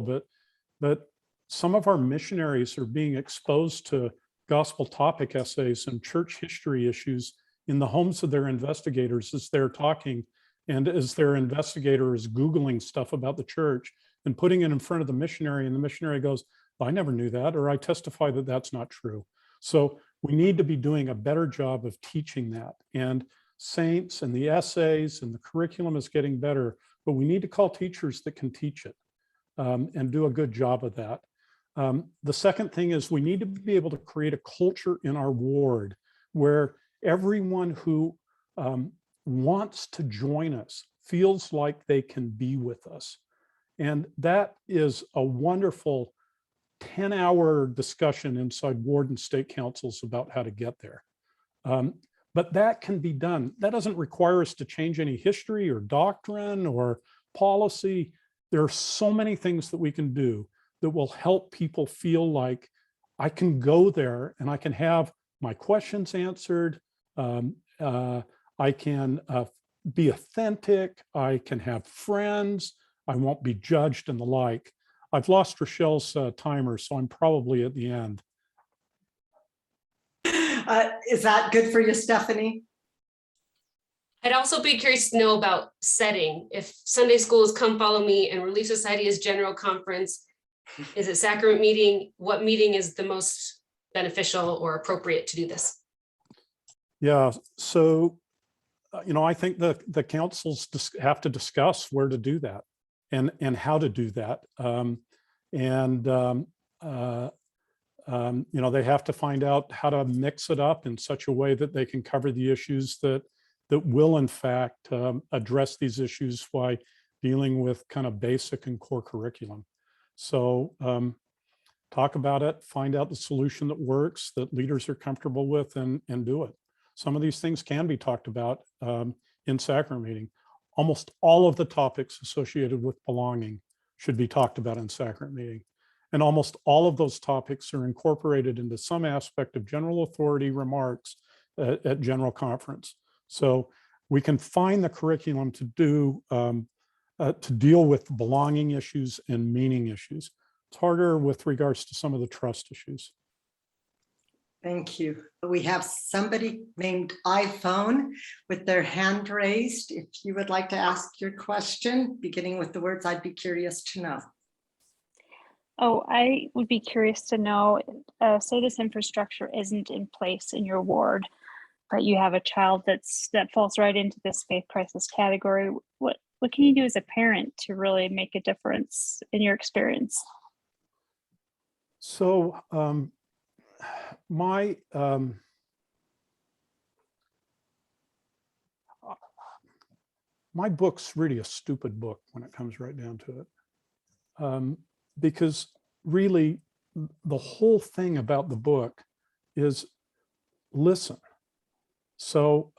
but some of our missionaries are being exposed to gospel topic essays and church history issues in the homes of their investigators as they're talking, and as their investigator is Googling stuff about the church and putting it in front of the missionary, and the missionary goes, I never knew that, or I testify that that's not true. So we need to be doing a better job of teaching that. And saints and the essays and the curriculum is getting better, but we need to call teachers that can teach it and do a good job of that. The second thing is we need to be able to create a culture in our ward where everyone who wants to join us feels like they can be with us. And that is a wonderful 10-hour discussion inside ward and state councils about how to get there. But that can be done. That doesn't require us to change any history or doctrine or policy. There are so many things that we can do that will help people feel like I can go there and I can have my questions answered. I can be authentic. I can have friends. I won't be judged and the like. I've lost Rochelle's timer, so I'm probably at the end. Is that good for you, Stephanie? I'd also be curious to know about setting. If Sunday school is Come Follow Me and Relief Society is General Conference, is it sacrament meeting? What meeting is the most beneficial or appropriate to do this? Yeah, so, I think the councils have to discuss where to do that and how to do that. They have to find out how to mix it up in such a way that they can cover the issues that will in fact address these issues while dealing with kind of basic and core curriculum. So talk about it, find out the solution that works, that leaders are comfortable with, and do it. Some of these things can be talked about in sacrament meeting. Almost all of the topics associated with belonging should be talked about in sacrament meeting. And almost all of those topics are incorporated into some aspect of general authority remarks at general conference. So we can find the curriculum to deal with belonging issues and meaning issues. It's harder with regards to some of the trust issues. Thank you. We have somebody named iPhone with their hand raised. If you would like to ask your question, beginning with the words, I'd be curious to know. Oh, I would be curious to know, say this infrastructure isn't in place in your ward, but you have a child that falls right into this faith crisis category. What can you do as a parent to really make a difference in your experience? So my book's really a stupid book when it comes right down to it. Because really the whole thing about the book is listen. So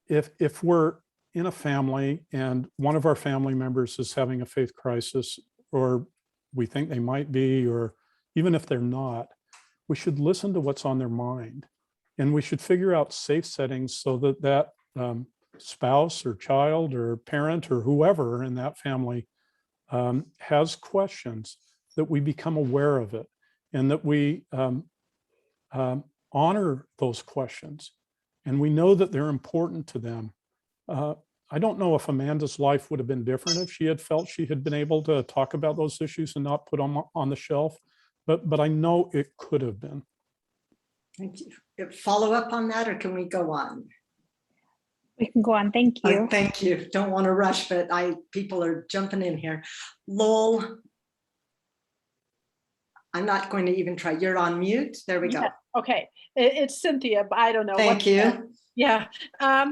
if we're in a family and one of our family members is having a faith crisis, or we think they might be, or even if they're not, we should listen to what's on their mind. And we should figure out safe settings so that spouse or child or parent or whoever in that family has questions, that we become aware of it and that we honor those questions. And we know that they're important to them. I don't know if Amanda's life would have been different if she had felt she had been able to talk about those issues and not put them on the shelf, but I know it could have been. Thank you. Follow up on that, or can we go on? We can go on. Thank you. Thank you. Don't want to rush, but people are jumping in here. Lowell, I'm not going to even try. You're on mute. There we go. Yeah, okay, it's Cynthia, but I don't know. Thank you. Yeah, I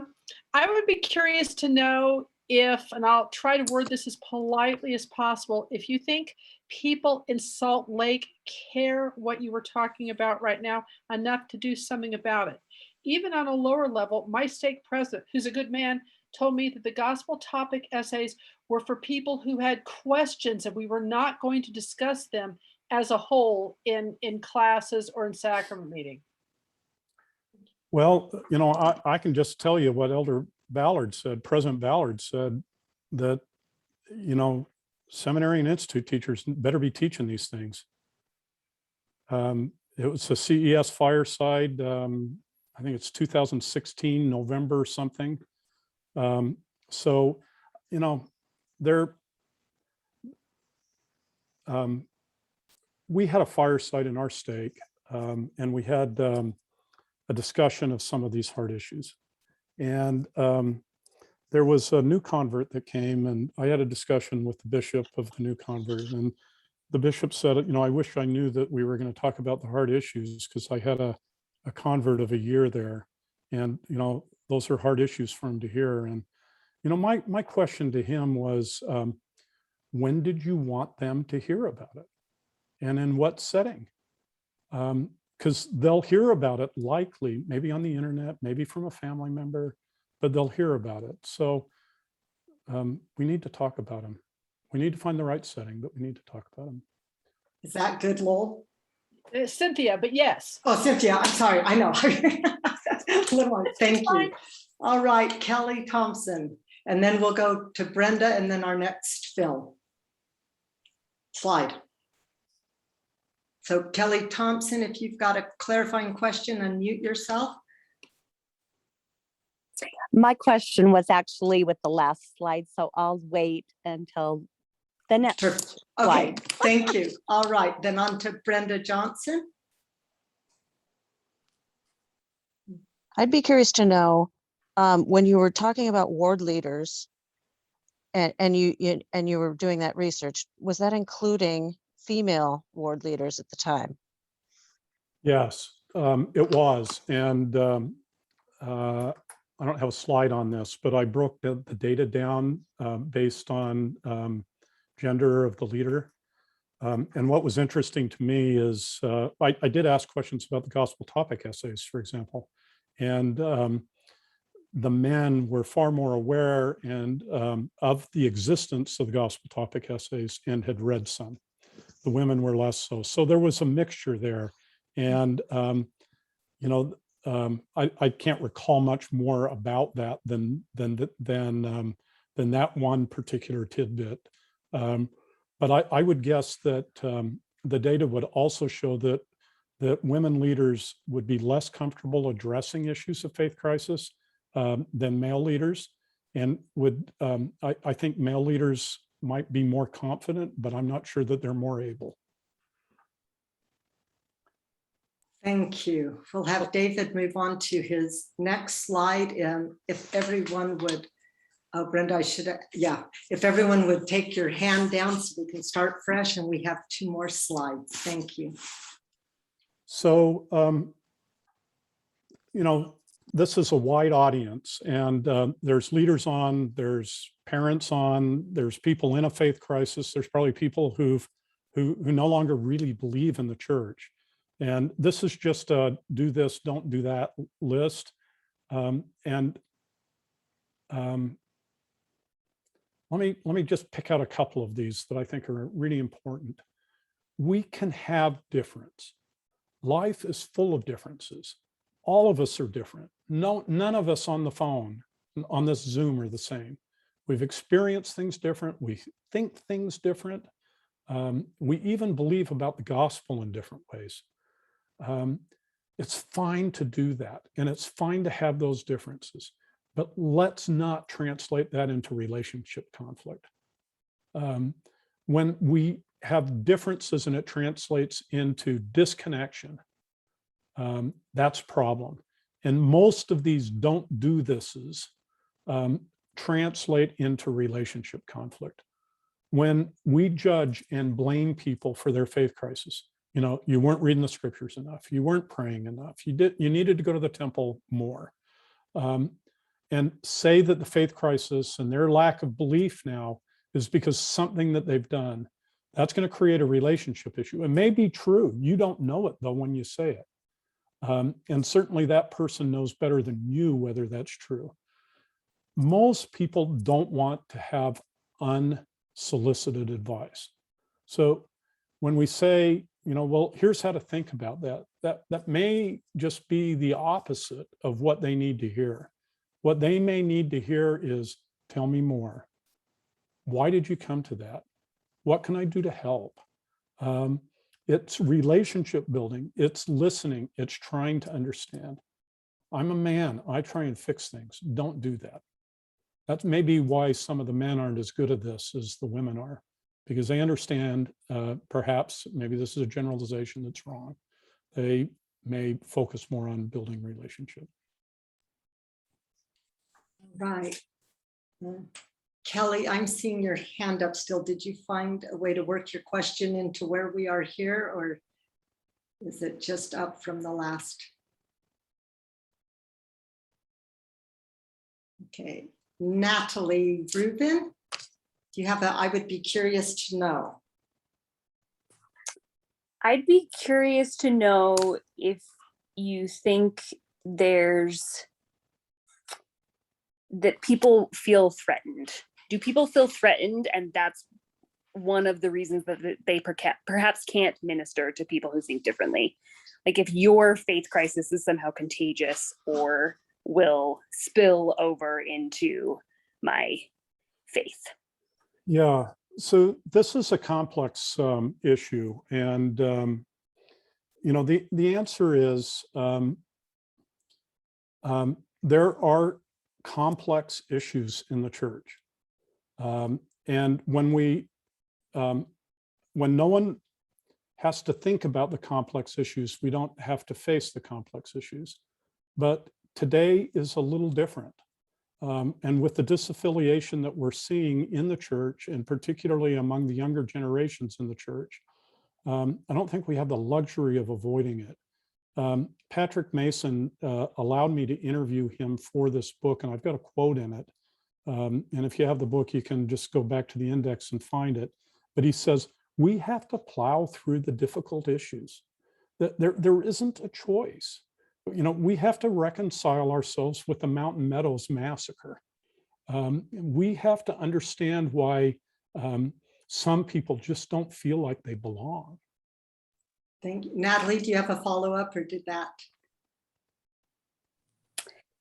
would be curious to know if, and I'll try to word this as politely as possible, if you think people in Salt Lake care what you were talking about right now enough to do something about it. Even on a lower level, my stake president, who's a good man, told me that the gospel topic essays were for people who had questions and we were not going to discuss them as a whole in classes or in sacrament meeting. Well, you know, I can just tell you what Elder Ballard said, President Ballard said that, you know, seminary and institute teachers better be teaching these things. It was a CES fireside, I think it's 2016, November something. So, you know, we had a fireside in our stake, and we had a discussion of some of these hard issues. And there was a new convert that came, and I had a discussion with the bishop of the new convert, and the bishop said, you know, I wish I knew that we were going to talk about the hard issues, because I had a convert of a year there, and you know, those are hard issues for him to hear. And you know, my question to him was, when did you want them to hear about it, and in what setting? Because they'll hear about it likely, maybe on the internet, maybe from a family member, but they'll hear about it. So we need to talk about them. We need to find the right setting, but we need to talk about them. Is that good, Lowell? Cynthia, but yes. Oh, Cynthia, I'm sorry. I know. Thank you. All right, Kelly Thompson. And then we'll go to Brenda and then our next film. Slide. So Kelly Thompson, if you've got a clarifying question, unmute yourself. My question was actually with the last slide, so I'll wait until the next Okay, slide. thank you. All right, then on to Brenda Johnson. I'd be curious to know, when you were talking about ward leaders and you were doing that research, was that including female ward leaders at the time? Yes, it was. And I don't have a slide on this, but I broke the data down based on gender of the leader. And what was interesting to me is I did ask questions about the gospel topic essays, for example, and the men were far more aware and of the existence of the gospel topic essays and had read some. The women were less so. So there was a mixture there. And, you know, I can't recall much more about that than that one particular tidbit. But I would guess that the data would also show that women leaders would be less comfortable addressing issues of faith crisis than male leaders, and would I think male leaders might be more confident, but I'm not sure that they're more able. Thank you. We'll have David move on to his next slide. If everyone would, oh, Brenda, I should, if everyone would take your hand down so we can start fresh, and we have 2 more slides. Thank you. So, you know, this is a wide audience, and there's leaders on, there's parents on, there's people in a faith crisis, there's probably people who no longer really believe in the church. And this is just a do this, don't do that list. Let me just pick out a couple of these that I think are really important. We can have difference. Life is full of differences. All of us are different. None of us on the phone, on this Zoom, are the same. We've experienced things different. We think things different. We even believe about the gospel in different ways. It's fine to do that, and it's fine to have those differences, but let's not translate that into relationship conflict. When we have differences and it translates into disconnection, that's a problem. And most of these don't do thises translate into relationship conflict. When we judge and blame people for their faith crisis, you know, you weren't reading the scriptures enough, you weren't praying enough, you needed to go to the temple more, and say that the faith crisis and their lack of belief now is because something that they've done, that's going to create a relationship issue. It may be true. You don't know it though when you say it. And certainly that person knows better than you whether that's true. Most people don't want to have unsolicited advice. So when we say, you know, well, here's how to think about that, that may just be the opposite of what they need to hear. What they may need to hear is, tell me more. Why did you come to that? What can I do to help? It's relationship building, it's listening, it's trying to understand. I'm a man, I try and fix things. Don't do that. That's maybe why some of the men aren't as good at this as the women are, because they understand, perhaps, maybe this is a generalization that's wrong. They may focus more on building relationship. Right. Kelly, I'm seeing your hand up still. Did you find a way to work your question into where we are here, or is it just up from the last? Okay, Natalie Rubin, do you have a, I would be curious to know? I'd be curious to know if you think that people feel threatened. Do people feel threatened, and that's one of the reasons that they perhaps can't minister to people who think differently? Like if your faith crisis is somehow contagious or will spill over into my faith. Yeah, so this is a complex issue, and you know, the answer is there are complex issues in the church, and when no one has to think about the complex issues, we don't have to face the complex issues. But today is a little different. And with the disaffiliation that we're seeing in the church, and particularly among the younger generations in the church, I don't think we have the luxury of avoiding it. Patrick Mason allowed me to interview him for this book, and I've got a quote in it. And if you have the book, you can just go back to the index and find it. But he says, we have to plow through the difficult issues. There isn't a choice. You know, we have to reconcile ourselves with the Mountain Meadows massacre. We have to understand why some people just don't feel like they belong. Thank you. Natalie, do you have a follow-up, or did that?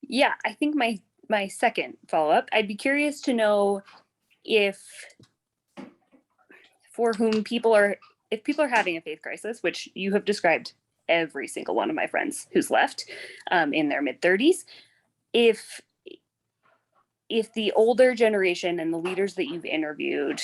Yeah, I think my second follow-up, I'd be curious to know if people are having a faith crisis, which you have described every single one of my friends who's left in their mid-30s, if the older generation and the leaders that you've interviewed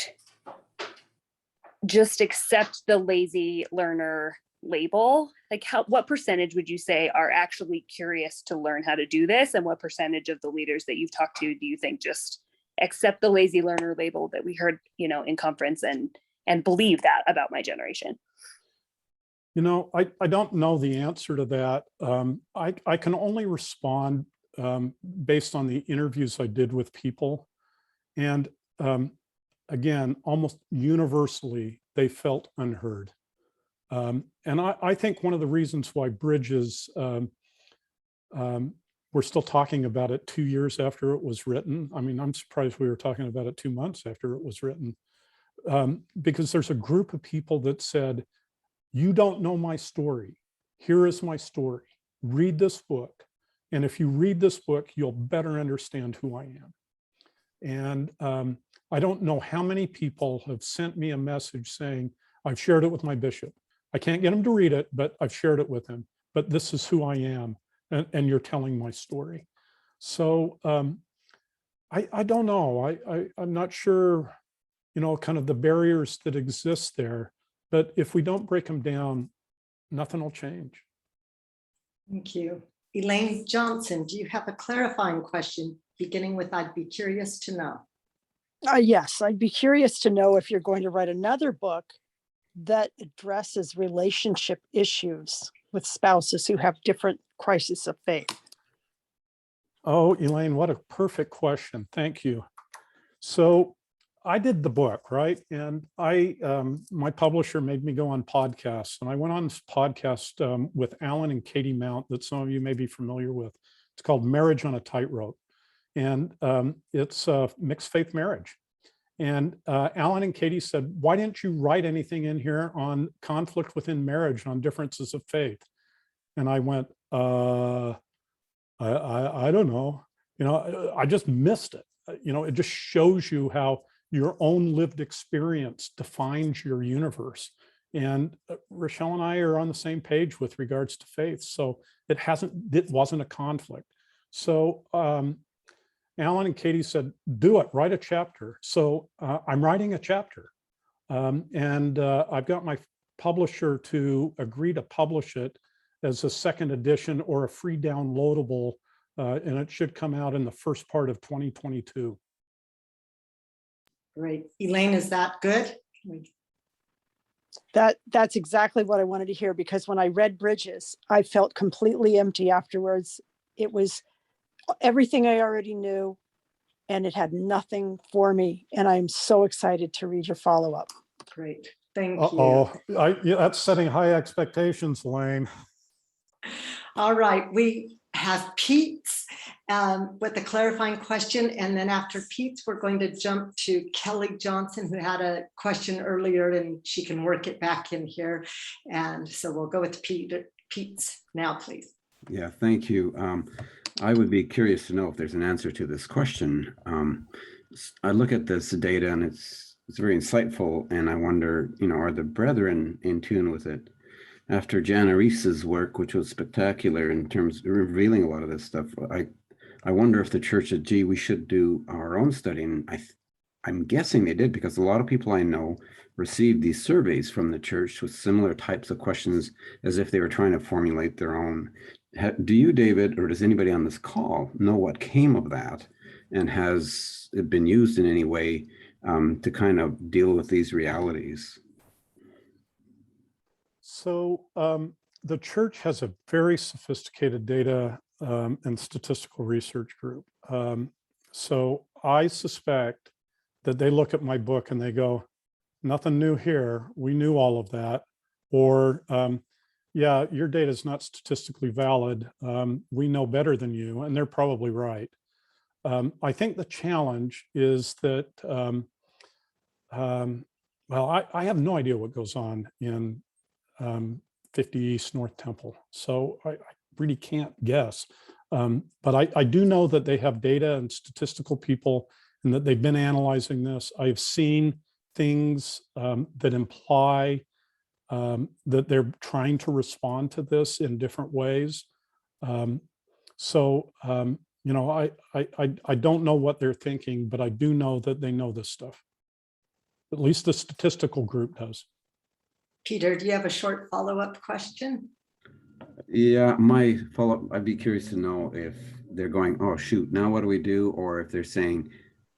just accept the lazy learner label, like what percentage would you say are actually curious to learn how to do this, and what percentage of the leaders that you've talked to do you think just accept the lazy learner label that we heard, you know, in conference and believe that about my generation? You know, I don't know the answer to that. I can only respond based on the interviews I did with people. And again, almost universally, they felt unheard. And I think one of the reasons why Bridges, we're still talking about it 2 years after it was written. I mean, I'm surprised we were talking about it 2 months after it was written, because there's a group of people that said, you don't know my story. Here is my story. Read this book. And if you read this book, you'll better understand who I am. And I don't know how many people have sent me a message saying, I've shared it with my bishop. I can't get him to read it, but I've shared it with him. But this is who I am. And you're telling my story. So I don't know. I'm not sure, you know, kind of the barriers that exist there. But if we don't break them down, nothing will change. Thank you. Elaine Johnson, do you have a clarifying question? beginning with I'd be curious to know. Yes, I'd be curious to know if you're going to write another book that addresses relationship issues with spouses who have different crises of faith. Oh, Elaine, what a perfect question. Thank you. So I did the book, right? And my publisher made me go on podcasts, and I went on this podcast with Alan and Katie Mount that some of you may be familiar with. It's called Marriage on a Tightrope. And it's a mixed faith marriage. And Alan and Katie said, why didn't you write anything in here on conflict within marriage, on differences of faith? And I went, I don't know. I just missed it. It just shows you how your own lived experience defines your universe. And Rochelle and I are on the same page with regards to faith. So it wasn't a conflict. So Alan and Katie said, do it, write a chapter. So I'm writing a chapter. And I've got my publisher to agree to publish it as a second edition or a free downloadable, and it should come out in the first part of 2022. Great. Elaine, is that good? That's exactly what I wanted to hear, because when I read Bridges, I felt completely empty afterwards. It was everything I already knew, and it had nothing for me. And I'm so excited to read your follow-up. Great. Thank you. Oh, that's setting high expectations, Elaine. All right, we have Pete's with a clarifying question. And then after Pete's, we're going to jump to Kelly Johnson, who had a question earlier, and she can work it back in here. And so we'll go with Pete's now, please. Yeah, thank you. I would be curious to know if there's an answer to this question. I look at this data and it's very insightful, and I wonder, are the brethren in tune with it? After Jana Reese's work, which was spectacular in terms of revealing a lot of this stuff, I wonder if the church said, gee, we should do our own study. And I'm guessing they did, because a lot of people I know received these surveys from the church with similar types of questions as if they were trying to formulate their own. Do you, David, or does anybody on this call know what came of that? And has it been used in any way to kind of deal with these realities? So the church has a very sophisticated data and statistical research group. So I suspect that they look at my book and they go, nothing new here. We knew all of that. Or, yeah, your data is not statistically valid. We know better than you, and they're probably right. I think the challenge is that, well, I have no idea what goes on in 50 East North Temple. So I really can't guess. But I do know that they have data and statistical people, and that they've been analyzing this. I've seen things that imply that they're trying to respond to this in different ways. So, I don't know what they're thinking, but I do know that they know this stuff. At least the statistical group does. Peter, do you have a short follow-up question? Yeah, my follow-up, I'd be curious to know if they're going, oh, shoot, now what do we do? Or if they're saying,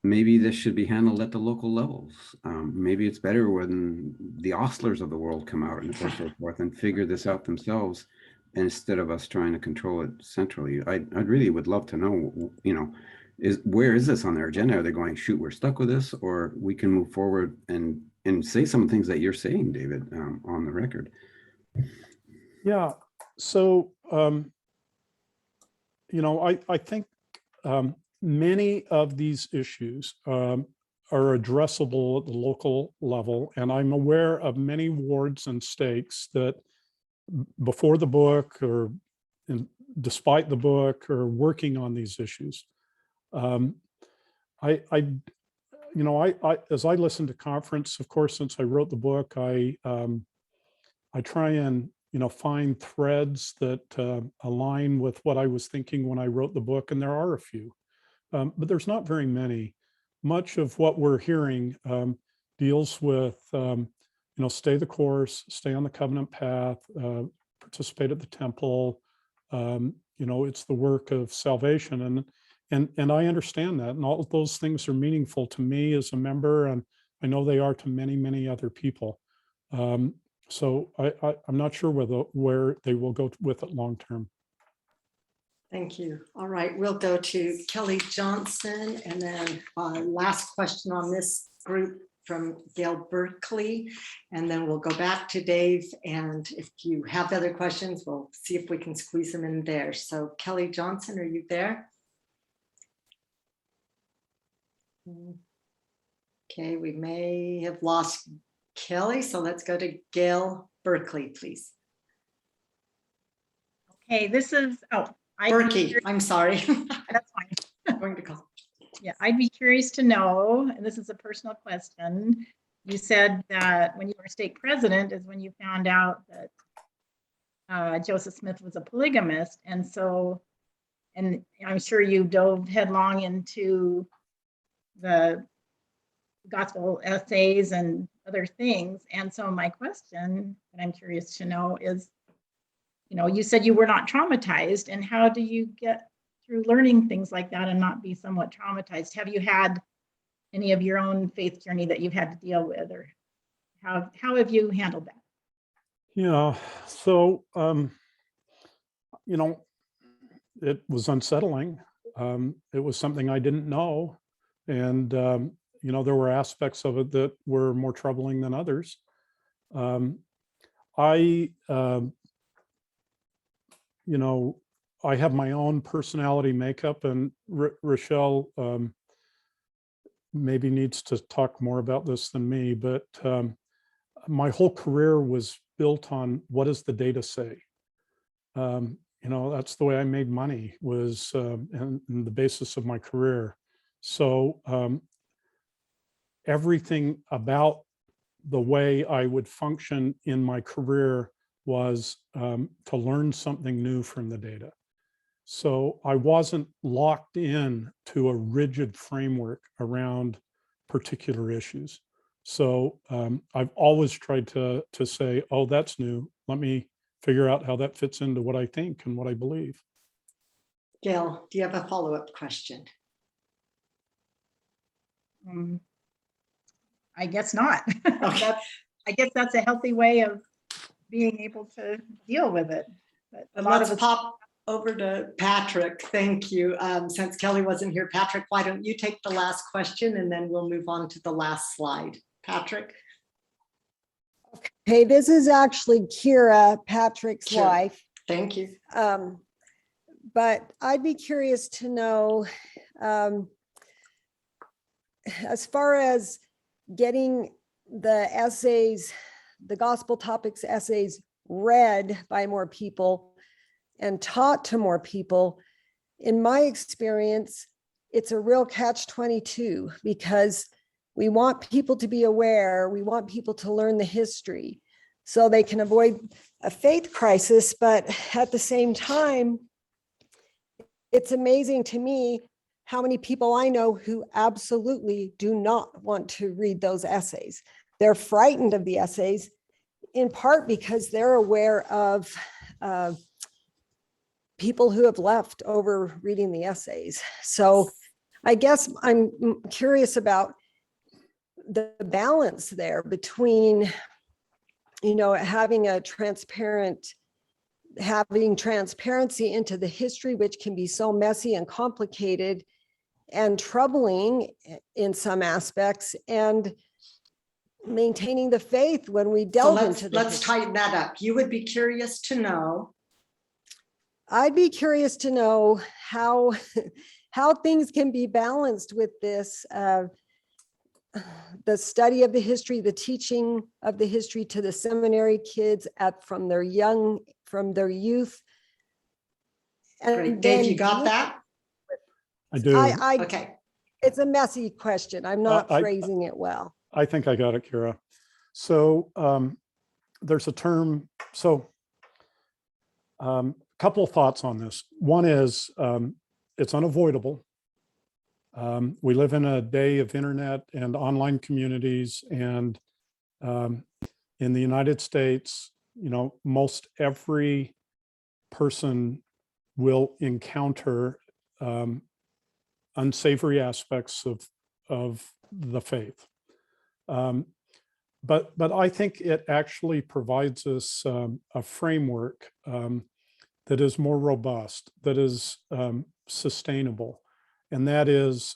maybe this should be handled at the local levels. Maybe it's better when the Ostlers of the world come out and so forth and figure this out themselves, instead of us trying to control it centrally. I really would love to know, where is this on their agenda? Are they going, shoot, we're stuck with this, or we can move forward and say some of the things that you're saying, David, on the record? Yeah. So, I think many of these issues are addressable at the local level. And I'm aware of many wards and stakes that before the book or despite the book are working on these issues. As I listen to conference, of course, since I wrote the book, I try and find threads that align with what I was thinking when I wrote the book, and there are a few, but there's not very many. Much of what we're hearing deals with, stay the course, stay on the covenant path, participate at the temple. It's the work of salvation, And I understand that, and all of those things are meaningful to me as a member, and I know they are to many, many other people. So I'm not sure where they will go with it long term. Thank you. All right, we'll go to Kelly Johnson, and then last question on this group from Gail Berkeley, and then we'll go back to Dave. And if you have other questions, we'll see if we can squeeze them in there. So Kelly Johnson, are you there? Okay, we may have lost Kelly, so let's go to Gail Berkeley, please. Okay, this is, Berkey, I'm sorry. That's fine. I'm going to call. Yeah, I'd be curious to know, and this is a personal question. You said that when you were state president is when you found out that Joseph Smith was a polygamist. And so, and I'm sure you dove headlong into the gospel essays and other things. And so my question that I'm curious to know is, you know, you said you were not traumatized, and how do you get through learning things like that and not be somewhat traumatized? Have you had any of your own faith journey that you've had to deal with, or how have you handled that? Yeah, so, you know, it was unsettling. It was something I didn't know. And, you know, there were aspects of it that were more troubling than others. You know, I have my own personality makeup, and Rochelle maybe needs to talk more about this than me, but my whole career was built on what does the data say? You know, that's the way I made money, was and the basis of my career. So everything about the way I would function in my career was to learn something new from the data. So I wasn't locked in to a rigid framework around particular issues. So I've always tried to say, oh, that's new. Let me figure out how that fits into what I think and what I believe. Gail, do you have a follow-up question? I guess not. Okay. I guess that's a healthy way of being able to deal with it. But a lot Let's of pop over to Patrick. Thank you. Since Kelly wasn't here, Patrick, why don't you take the last question, and then we'll move on to the last slide. Patrick. Hey, this is actually Kira, Patrick's Kira. wife. Thank you. But I'd be curious to know, as far as getting the essays, the gospel topics essays read by more people and taught to more people, in my experience, it's a real catch-22, because we want people to be aware, we want people to learn the history so they can avoid a faith crisis. But at the same time, it's amazing to me how many people I know who absolutely do not want to read those essays. They're frightened of the essays, in part because they're aware of people who have left over reading the essays. So I guess I'm curious about the balance there between, you know, having transparency into the history, which can be so messy and complicated and troubling in some aspects, and maintaining the faith when we delve into the let's tighten that up. You would be curious to know. I'd be curious to know how things can be balanced with this, the study of the history, the teaching of the history to the seminary kids from their youth. And great. Dave, you got that? I do. Okay. It's a messy question. I'm not phrasing it well. I think I got it, Kira. So there's a term. So couple of thoughts on this. One is it's unavoidable. We live in a day of internet and online communities, and in the United States, you know, most every person will encounter unsavory aspects of the faith. But I think it actually provides us a framework that is more robust, that is sustainable, and that is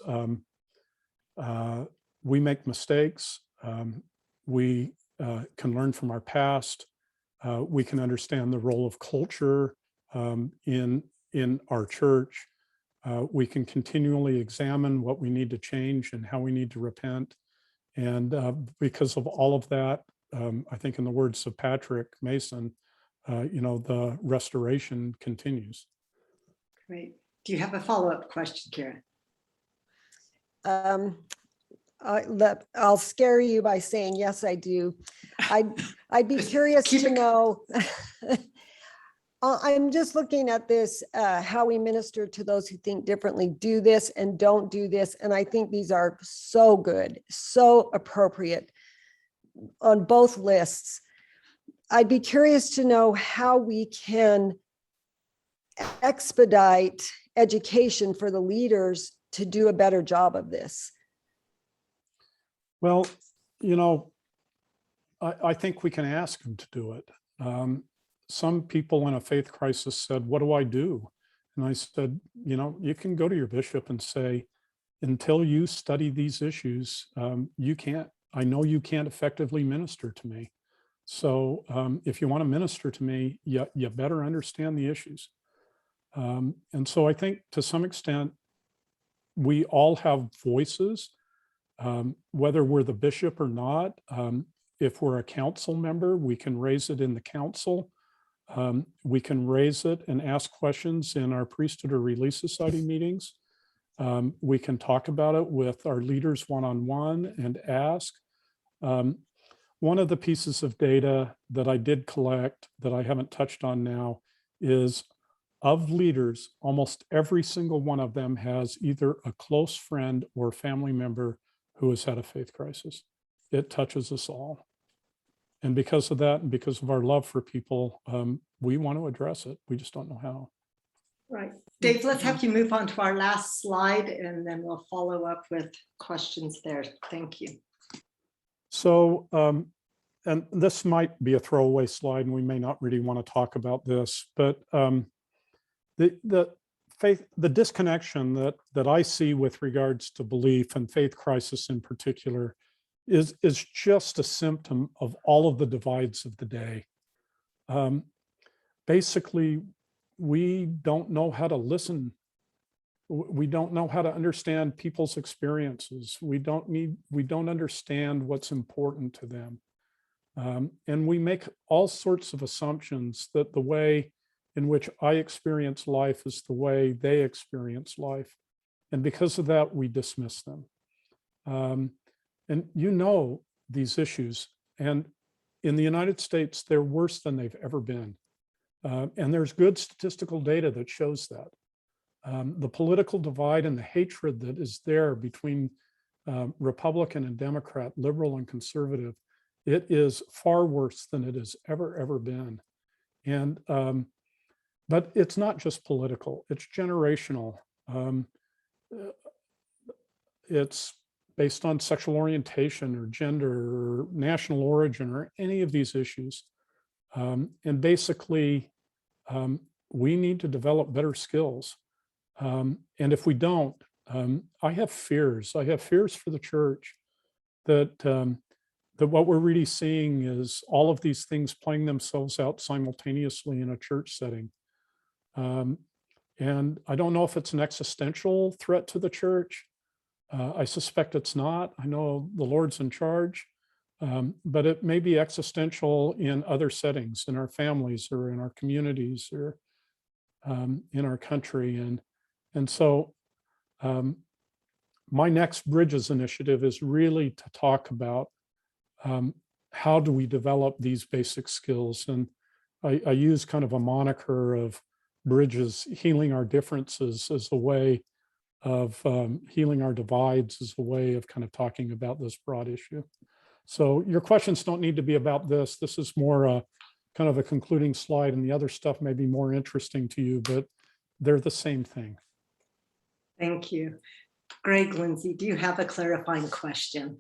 we make mistakes. We can learn from our past. We can understand the role of culture in our church. We can continually examine what we need to change and how we need to repent. And because of all of that, I think in the words of Patrick Mason, the restoration continues. Great. Do you have a follow-up question, Karen? I'll scare you by saying, yes, I do. I'd be curious to know, I'm just looking at this, how we minister to those who think differently, do this and don't do this. And I think these are so good, so appropriate on both lists. I'd be curious to know how we can expedite education for the leaders to do a better job of this. Well, I think we can ask them to do it. Some people in a faith crisis said, what do I do? And I said, you can go to your bishop and say, until you study these issues, I know you can't effectively minister to me. So if you want to minister to me, you better understand the issues. And so I think to some extent, we all have voices, whether we're the bishop or not. If we're a council member, we can raise it in the council. We can raise it and ask questions in our priesthood or relief society meetings. We can talk about it with our leaders one-on-one and ask. One of the pieces of data that I did collect that I haven't touched on now is of leaders, almost every single one of them has either a close friend or family member who has had a faith crisis. It touches us all. And because of that, and because of our love for people, we want to address it. We just don't know how. Right. Dave, let's have you move on to our last slide, and then we'll follow up with questions there. Thank you. So, and this might be a throwaway slide, and we may not really want to talk about this, but the disconnection that I see with regards to belief and faith crisis in particular is just a symptom of all of the divides of the day. Basically, we don't know how to listen. We don't know how to understand people's experiences. We don't understand what's important to them. And we make all sorts of assumptions that the way in which I experience life is the way they experience life. And because of that, we dismiss them. And these issues, and in the United States, they're worse than they've ever been. And there's good statistical data that shows that. The political divide and the hatred that is there between Republican and Democrat, liberal and conservative, it is far worse than it has ever been. And but it's not just political, it's generational. It's based on sexual orientation or gender or national origin or any of these issues. And basically, we need to develop better skills. And if we don't, I have fears. I have fears for the church that what we're really seeing is all of these things playing themselves out simultaneously in a church setting. And I don't know if it's an existential threat to the church. I suspect it's not. I know the Lord's in charge, but it may be existential in other settings, in our families or in our communities or in our country. And so my next Bridges initiative is really to talk about how do we develop these basic skills. And I use kind of a moniker of Bridges, healing our differences as a way of healing our divides, as a way of kind of talking about this broad issue. So your questions don't need to be about this. This is more kind of a concluding slide, and the other stuff may be more interesting to you, but they're the same thing. Thank you. Greg Lindsay, do you have a clarifying question?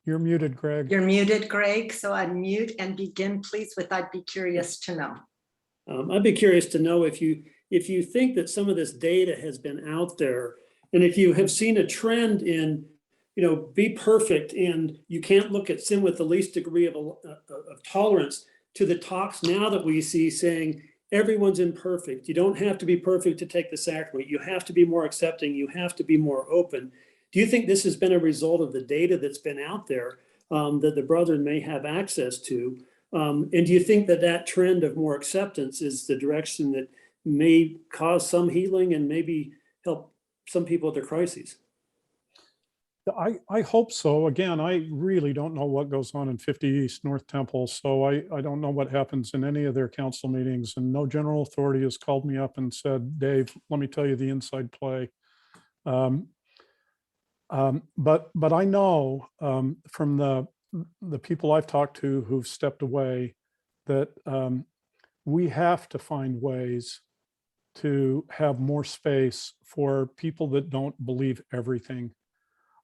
You're muted, Greg. You're muted, Greg, so unmute and begin, please, with I'd be curious to know. I'd be curious to know if you think that some of this data has been out there, and if you have seen a trend in, be perfect, and you can't look at sin with the least degree of tolerance, to the talks now that we see saying everyone's imperfect. You don't have to be perfect to take the sacrament. You have to be more accepting. You have to be more open. Do you think this has been a result of the data that's been out there that the brethren may have access to? And do you think that that trend of more acceptance is the direction that may cause some healing and maybe help some people at their crises? I hope so. Again, I really don't know what goes on in 50 East North Temple, so I don't know what happens in any of their council meetings, and no general authority has called me up and said, Dave, let me tell you the inside play. But I know from the people I've talked to who've stepped away that we have to find ways to have more space for people that don't believe everything.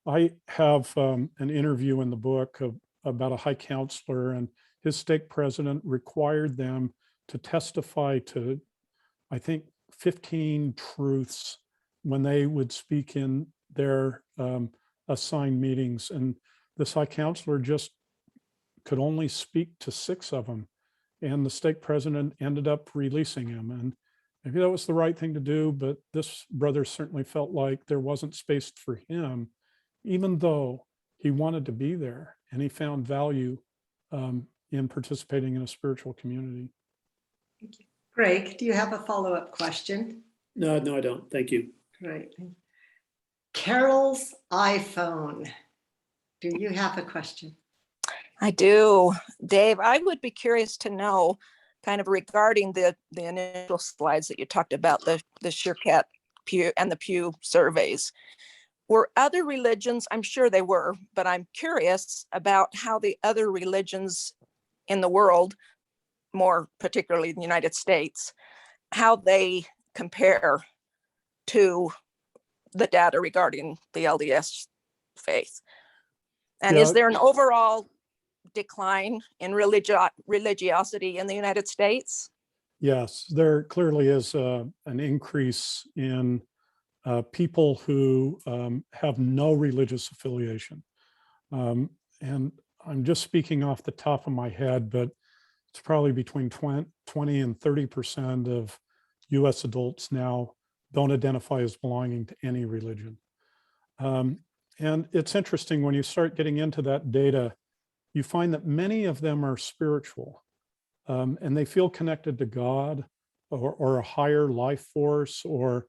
I have an interview in the book about a high counselor, and his stake president required them to testify to, I think, 15 truths when they would speak in their assigned meetings. And this high counselor just could only speak to 6 of them. And the stake president ended up releasing him. And maybe that was the right thing to do, but this brother certainly felt like there wasn't space for him, even though he wanted to be there and he found value in participating in a spiritual community. Thank you. Greg, do you have a follow-up question? No, I don't. Thank you. Great. Carol's iPhone. Do you have a question? I do. Dave, I would be curious to know, kind of regarding the initial slides that you talked about, the SureCat Pew and the Pew surveys. Were other religions, I'm sure they were, but I'm curious about how the other religions in the world, more particularly in the United States, how they compare to the data regarding the LDS faith. And is there an overall decline in religiosity in the United States? Yes, there clearly is an increase in people who have no religious affiliation. And I'm just speaking off the top of my head, but it's probably between 20 and 30% of US adults now don't identify as belonging to any religion. And it's interesting when you start getting into that data, you find that many of them are spiritual and they feel connected to God or a higher life force or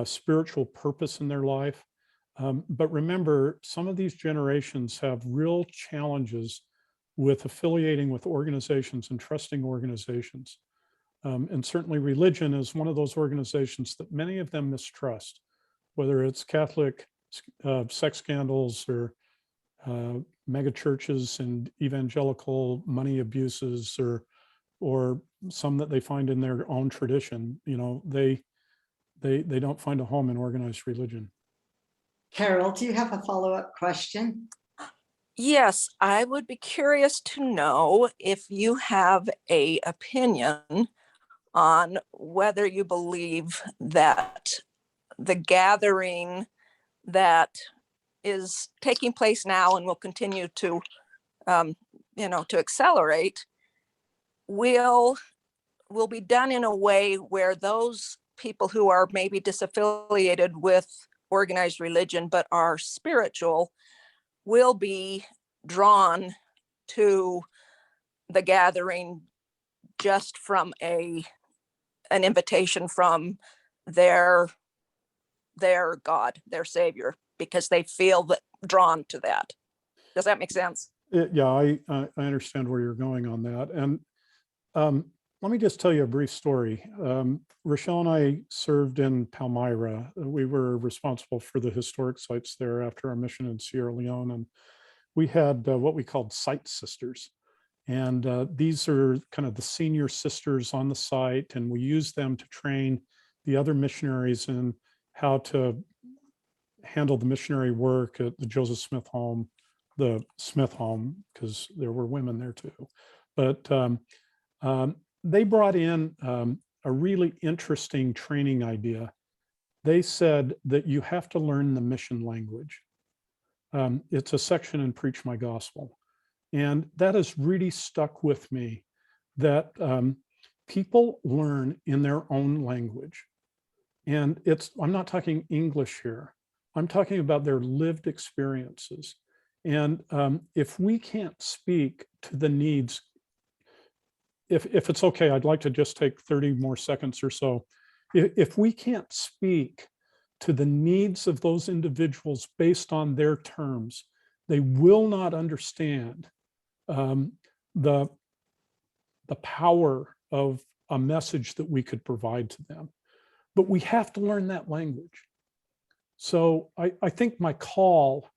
spiritual purpose in their life. But remember, some of these generations have real challenges with affiliating with organizations and trusting organizations. And certainly religion is one of those organizations that many of them mistrust, whether it's Catholic sex scandals or mega churches and evangelical money abuses or some that they find in their own tradition. They don't find a home in organized religion. Carol, do you have a follow-up question? Yes, I would be curious to know if you have an opinion on whether you believe that the gathering that is taking place now and will continue to, to accelerate will be done in a way where those people who are maybe disaffiliated with organized religion but are spiritual will be drawn to the gathering just from an invitation from their God, their Savior, because they feel drawn to that. Does that make sense? Yeah, I understand where you're going on that. And let me just tell you a brief story. Rochelle and I served in Palmyra. We were responsible for the historic sites there after our mission in Sierra Leone. And we had what we called site sisters. And these are kind of the senior sisters on the site. And we use them to train the other missionaries and how to handle the missionary work at the Joseph Smith home, the Smith home, because there were women there too. But they brought in a really interesting training idea. They said that you have to learn the mission language. It's a section in Preach My Gospel. And that has really stuck with me, that people learn in their own language. And I'm not talking English here. I'm talking about their lived experiences. And if we can't speak to the needs, if it's okay, I'd like to just take 30 more seconds or so. If we can't speak to the needs of those individuals based on their terms, they will not understand the power of a message that we could provide to them. But we have to learn that language. So I think my call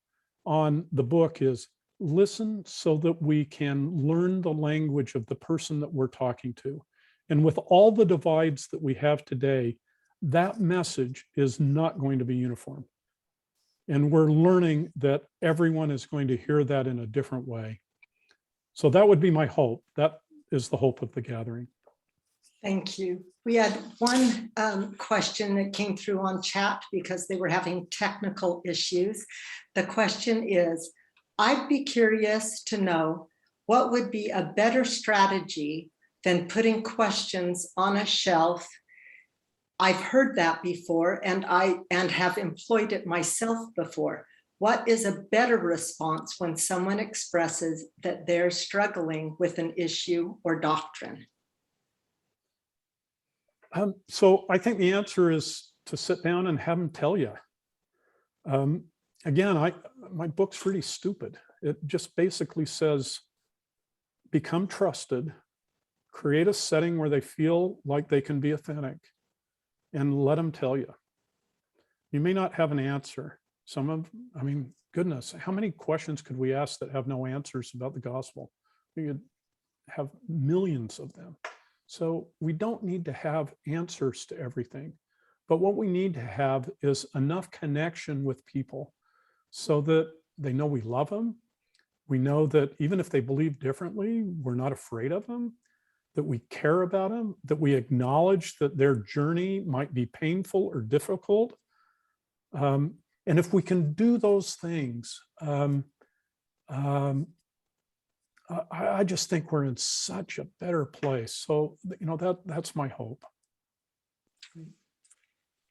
on the book is listen so that we can learn the language of the person that we're talking to. And with all the divides that we have today, that message is not going to be uniform. And we're learning that everyone is going to hear that in a different way. So that would be my hope. That is the hope of the gathering. Thank you. We had one question that came through on chat because they were having technical issues. The question is, I'd be curious to know what would be a better strategy than putting questions on a shelf. I've heard that before and have employed it myself before. What is a better response when someone expresses that they're struggling with an issue or doctrine? So I think the answer is to sit down and have them tell you. Again, my book's pretty stupid. It just basically says, become trusted, create a setting where they feel like they can be authentic, and let them tell you. You may not have an answer. Goodness, how many questions could we ask that have no answers about the gospel? We could have millions of them. So we don't need to have answers to everything. But what we need to have is enough connection with people so that they know we love them. We know that even if they believe differently, we're not afraid of them, that we care about them, that we acknowledge that their journey might be painful or difficult. And if we can do those things, I just think we're in such a better place. So, that's my hope.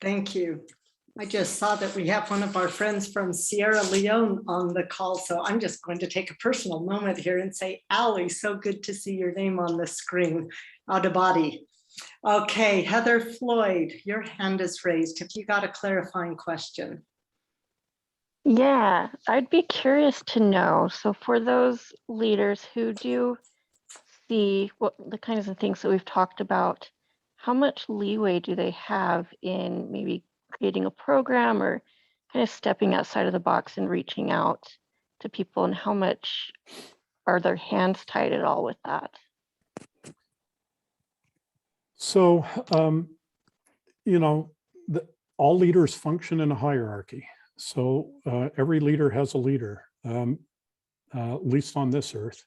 Thank you. I just saw that we have one of our friends from Sierra Leone on the call. So I'm just going to take a personal moment here and say, Allie, so good to see your name on the screen, out of body. Okay, Heather Floyd, your hand is raised. Have you got a clarifying question? Yeah, I'd be curious to know. So for those leaders who do see what the kinds of things that we've talked about, how much leeway do they have in maybe creating a program or kind of stepping outside of the box and reaching out to people, and how much are their hands tied at all with that? So, all leaders function in a hierarchy. So every leader has a leader, at least on this earth.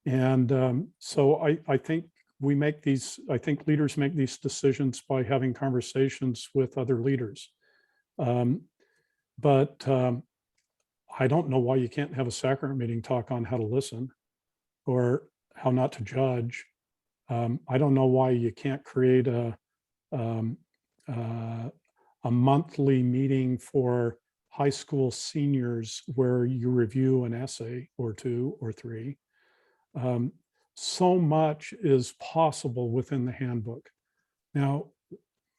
And so I think leaders make these decisions by having conversations with other leaders. But I don't know why you can't have a sacrament meeting talk on how to listen or how not to judge. I don't know why you can't create a monthly meeting for high school seniors where you review an essay or two or three. So much is possible within the handbook. Now,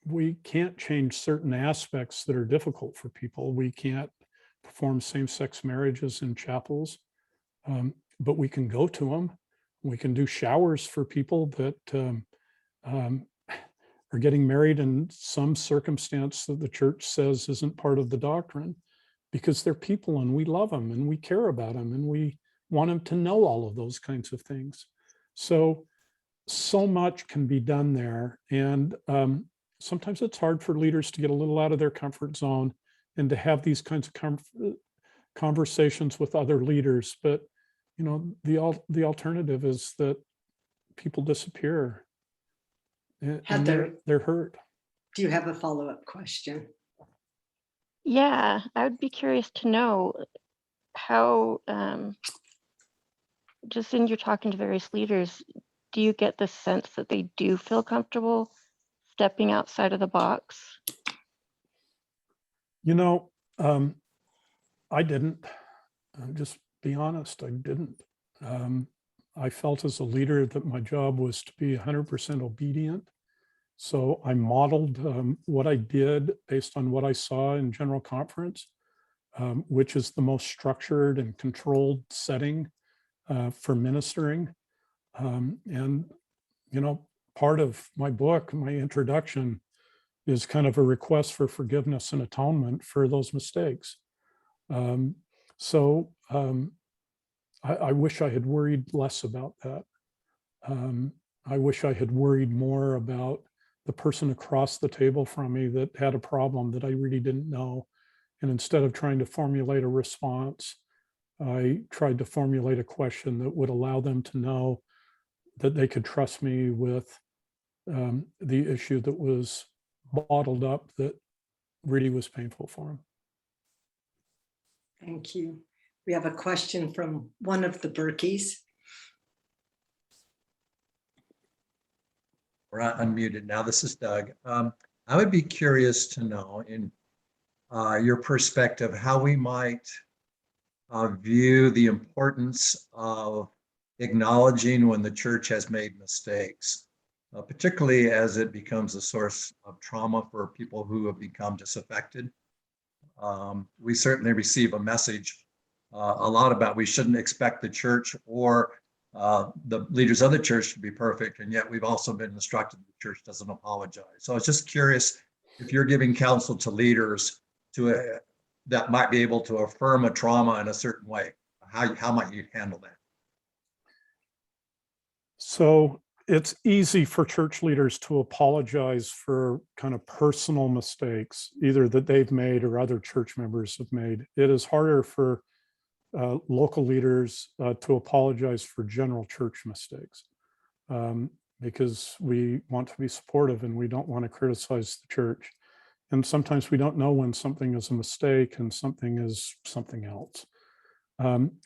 we can't change certain aspects that are difficult for people. We can't perform same-sex marriages in chapels, but we can go to them. We can do showers for people that are getting married in some circumstance that the church says isn't part of the doctrine, because they're people and we love them and we care about them and we want them to know all of those kinds of things. So much can be done there. And sometimes it's hard for leaders to get a little out of their comfort zone and to have these kinds of conversations with other leaders. But, you know, the alternative is that people disappear and Heather, they're hurt. do you have a follow-up question? Yeah, I would be curious to know how, just in your talking to various leaders, do you get the sense that they do feel comfortable stepping outside of the box? You know, I didn't. Just be honest, I didn't. I felt as a leader that my job was to be 100% obedient. So I modeled what I did based on what I saw in General Conference, which is the most structured and controlled setting for ministering. And, you know, part of my book, my introduction, is kind of a request for forgiveness and atonement for those mistakes. I wish I had worried less about that. I wish I had worried more about the person across the table from me that had a problem that I really didn't know. And instead of trying to formulate a response, I tried to formulate a question that would allow them to know that they could trust me with the issue that was bottled up that really was painful for them. Thank you. We have a question from one of the Berkeys. We're not unmuted now. This is Doug. I would be curious to know, in your perspective, how we might view the importance of acknowledging when the church has made mistakes, particularly as it becomes a source of trauma for people who have become disaffected. We certainly receive a message a lot about we shouldn't expect the church or the leaders of the church to be perfect, and yet we've also been instructed the church doesn't apologize. So I was just curious if you're giving counsel to leaders to that might be able to affirm a trauma in a certain way. How might you handle that? So it's easy for church leaders to apologize for kind of personal mistakes, either that they've made or other church members have made. It is harder for local leaders to apologize for general church mistakes because we want to be supportive and we don't want to criticize the church. And sometimes we don't know when something is a mistake and something is something else.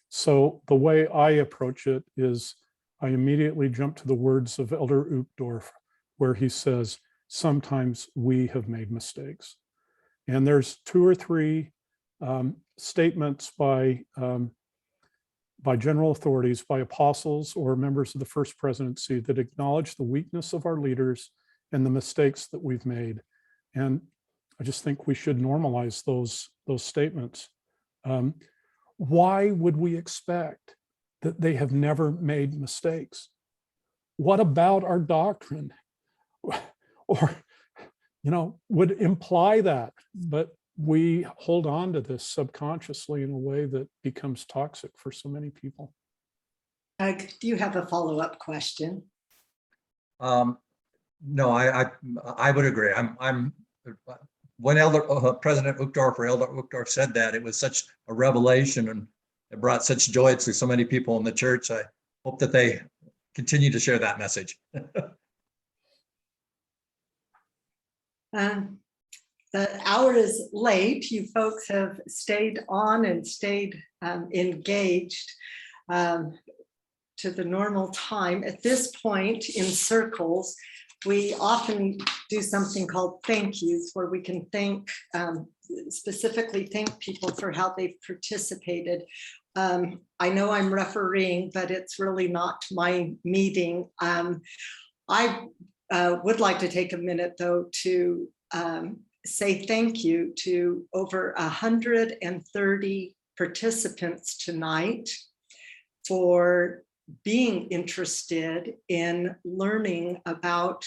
So the way I approach it is I immediately jump to the words of Elder Uchtdorf, where he says, sometimes we have made mistakes. And there's 2 or 3 statements by general authorities, by apostles or members of the First Presidency that acknowledge the weakness of our leaders and the mistakes that we've made. And I just think we should normalize those statements. Why would we expect that they have never made mistakes? What about our doctrine? Or, you know, would imply that, but we hold on to this subconsciously in a way that becomes toxic for so many people. Doug, do you have a follow-up question? No, I would agree. I'm when President Uchtdorf or Elder Uchtdorf said that, it was such a revelation and it brought such joy to so many people in the church. I hope that they continue to share that message. The hour is late. You folks have stayed on and stayed engaged to the normal time. At this point in circles, we often do something called thank yous, where we can specifically thank people for how they've participated. I know I'm refereeing, but it's really not my meeting. I would like to take a minute, though, to say thank you to over 130 participants tonight for being interested in learning about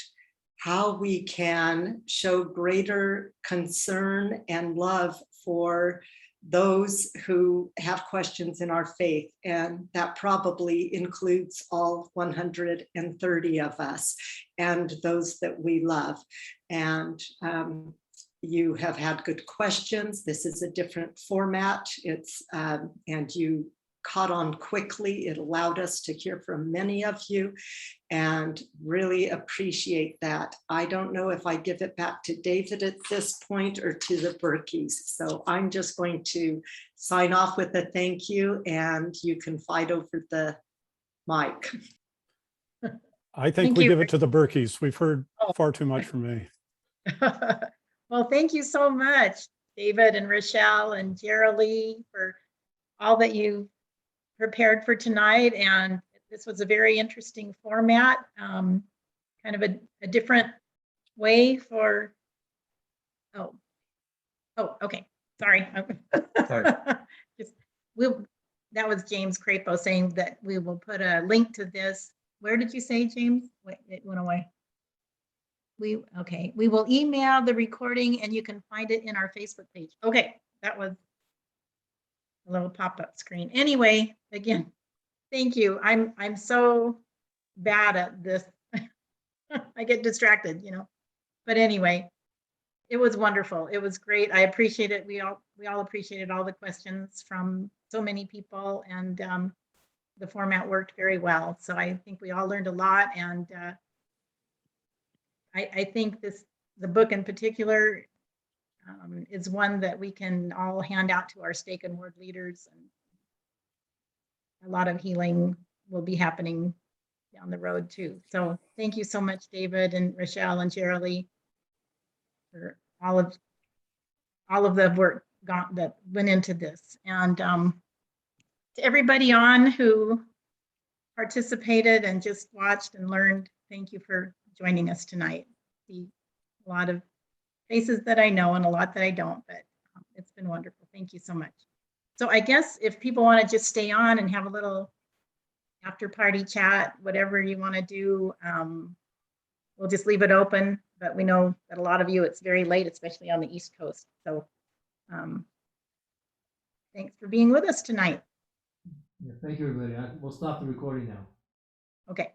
how we can show greater concern and love for those who have questions in our faith, and that probably includes all 130 of us and those that we love. And you have had good questions. This is a different format. And you caught on quickly. It allowed us to hear from many of you and really appreciate that. I don't know if I give it back to David at this point or to the Berkeys. So I'm just going to sign off with a thank you, and you can fight over the mic. I think we give it to the Berkeys. We've heard far too much from me. Well, thank you so much, David and Rochelle and Jerry, for all that you prepared for tonight. And this was a very interesting format, kind of a different way for, okay, sorry. That was James Crapo saying that we will put a link to this. Where did you say, James? Wait, it went away. Okay, we will email the recording and you can find it in our Facebook page. Okay, that was a little pop-up screen. Anyway, again, thank you. I'm so bad at this. I get distracted, But anyway, it was wonderful. It was great. I appreciate it. We all appreciated all the questions from so many people, and the format worked very well. So I think we all learned a lot, and I think the book in particular is one that we can all hand out to our stake and ward leaders, and a lot of healing will be happening down the road too. So thank you so much, David and Rochelle and Jerry, for all of the work that went into this. And to everybody on who participated and just watched and learned, thank you for joining us tonight. See a lot of faces that I know and a lot that I don't, but it's been wonderful. Thank you so much. So I guess if people want to just stay on and have a little after party chat, whatever you want to do, we'll just leave it open. But we know that a lot of you, it's very late, especially on the East Coast. So thanks for being with us tonight. Yeah, thank you, everybody. We'll stop the recording now. Okay.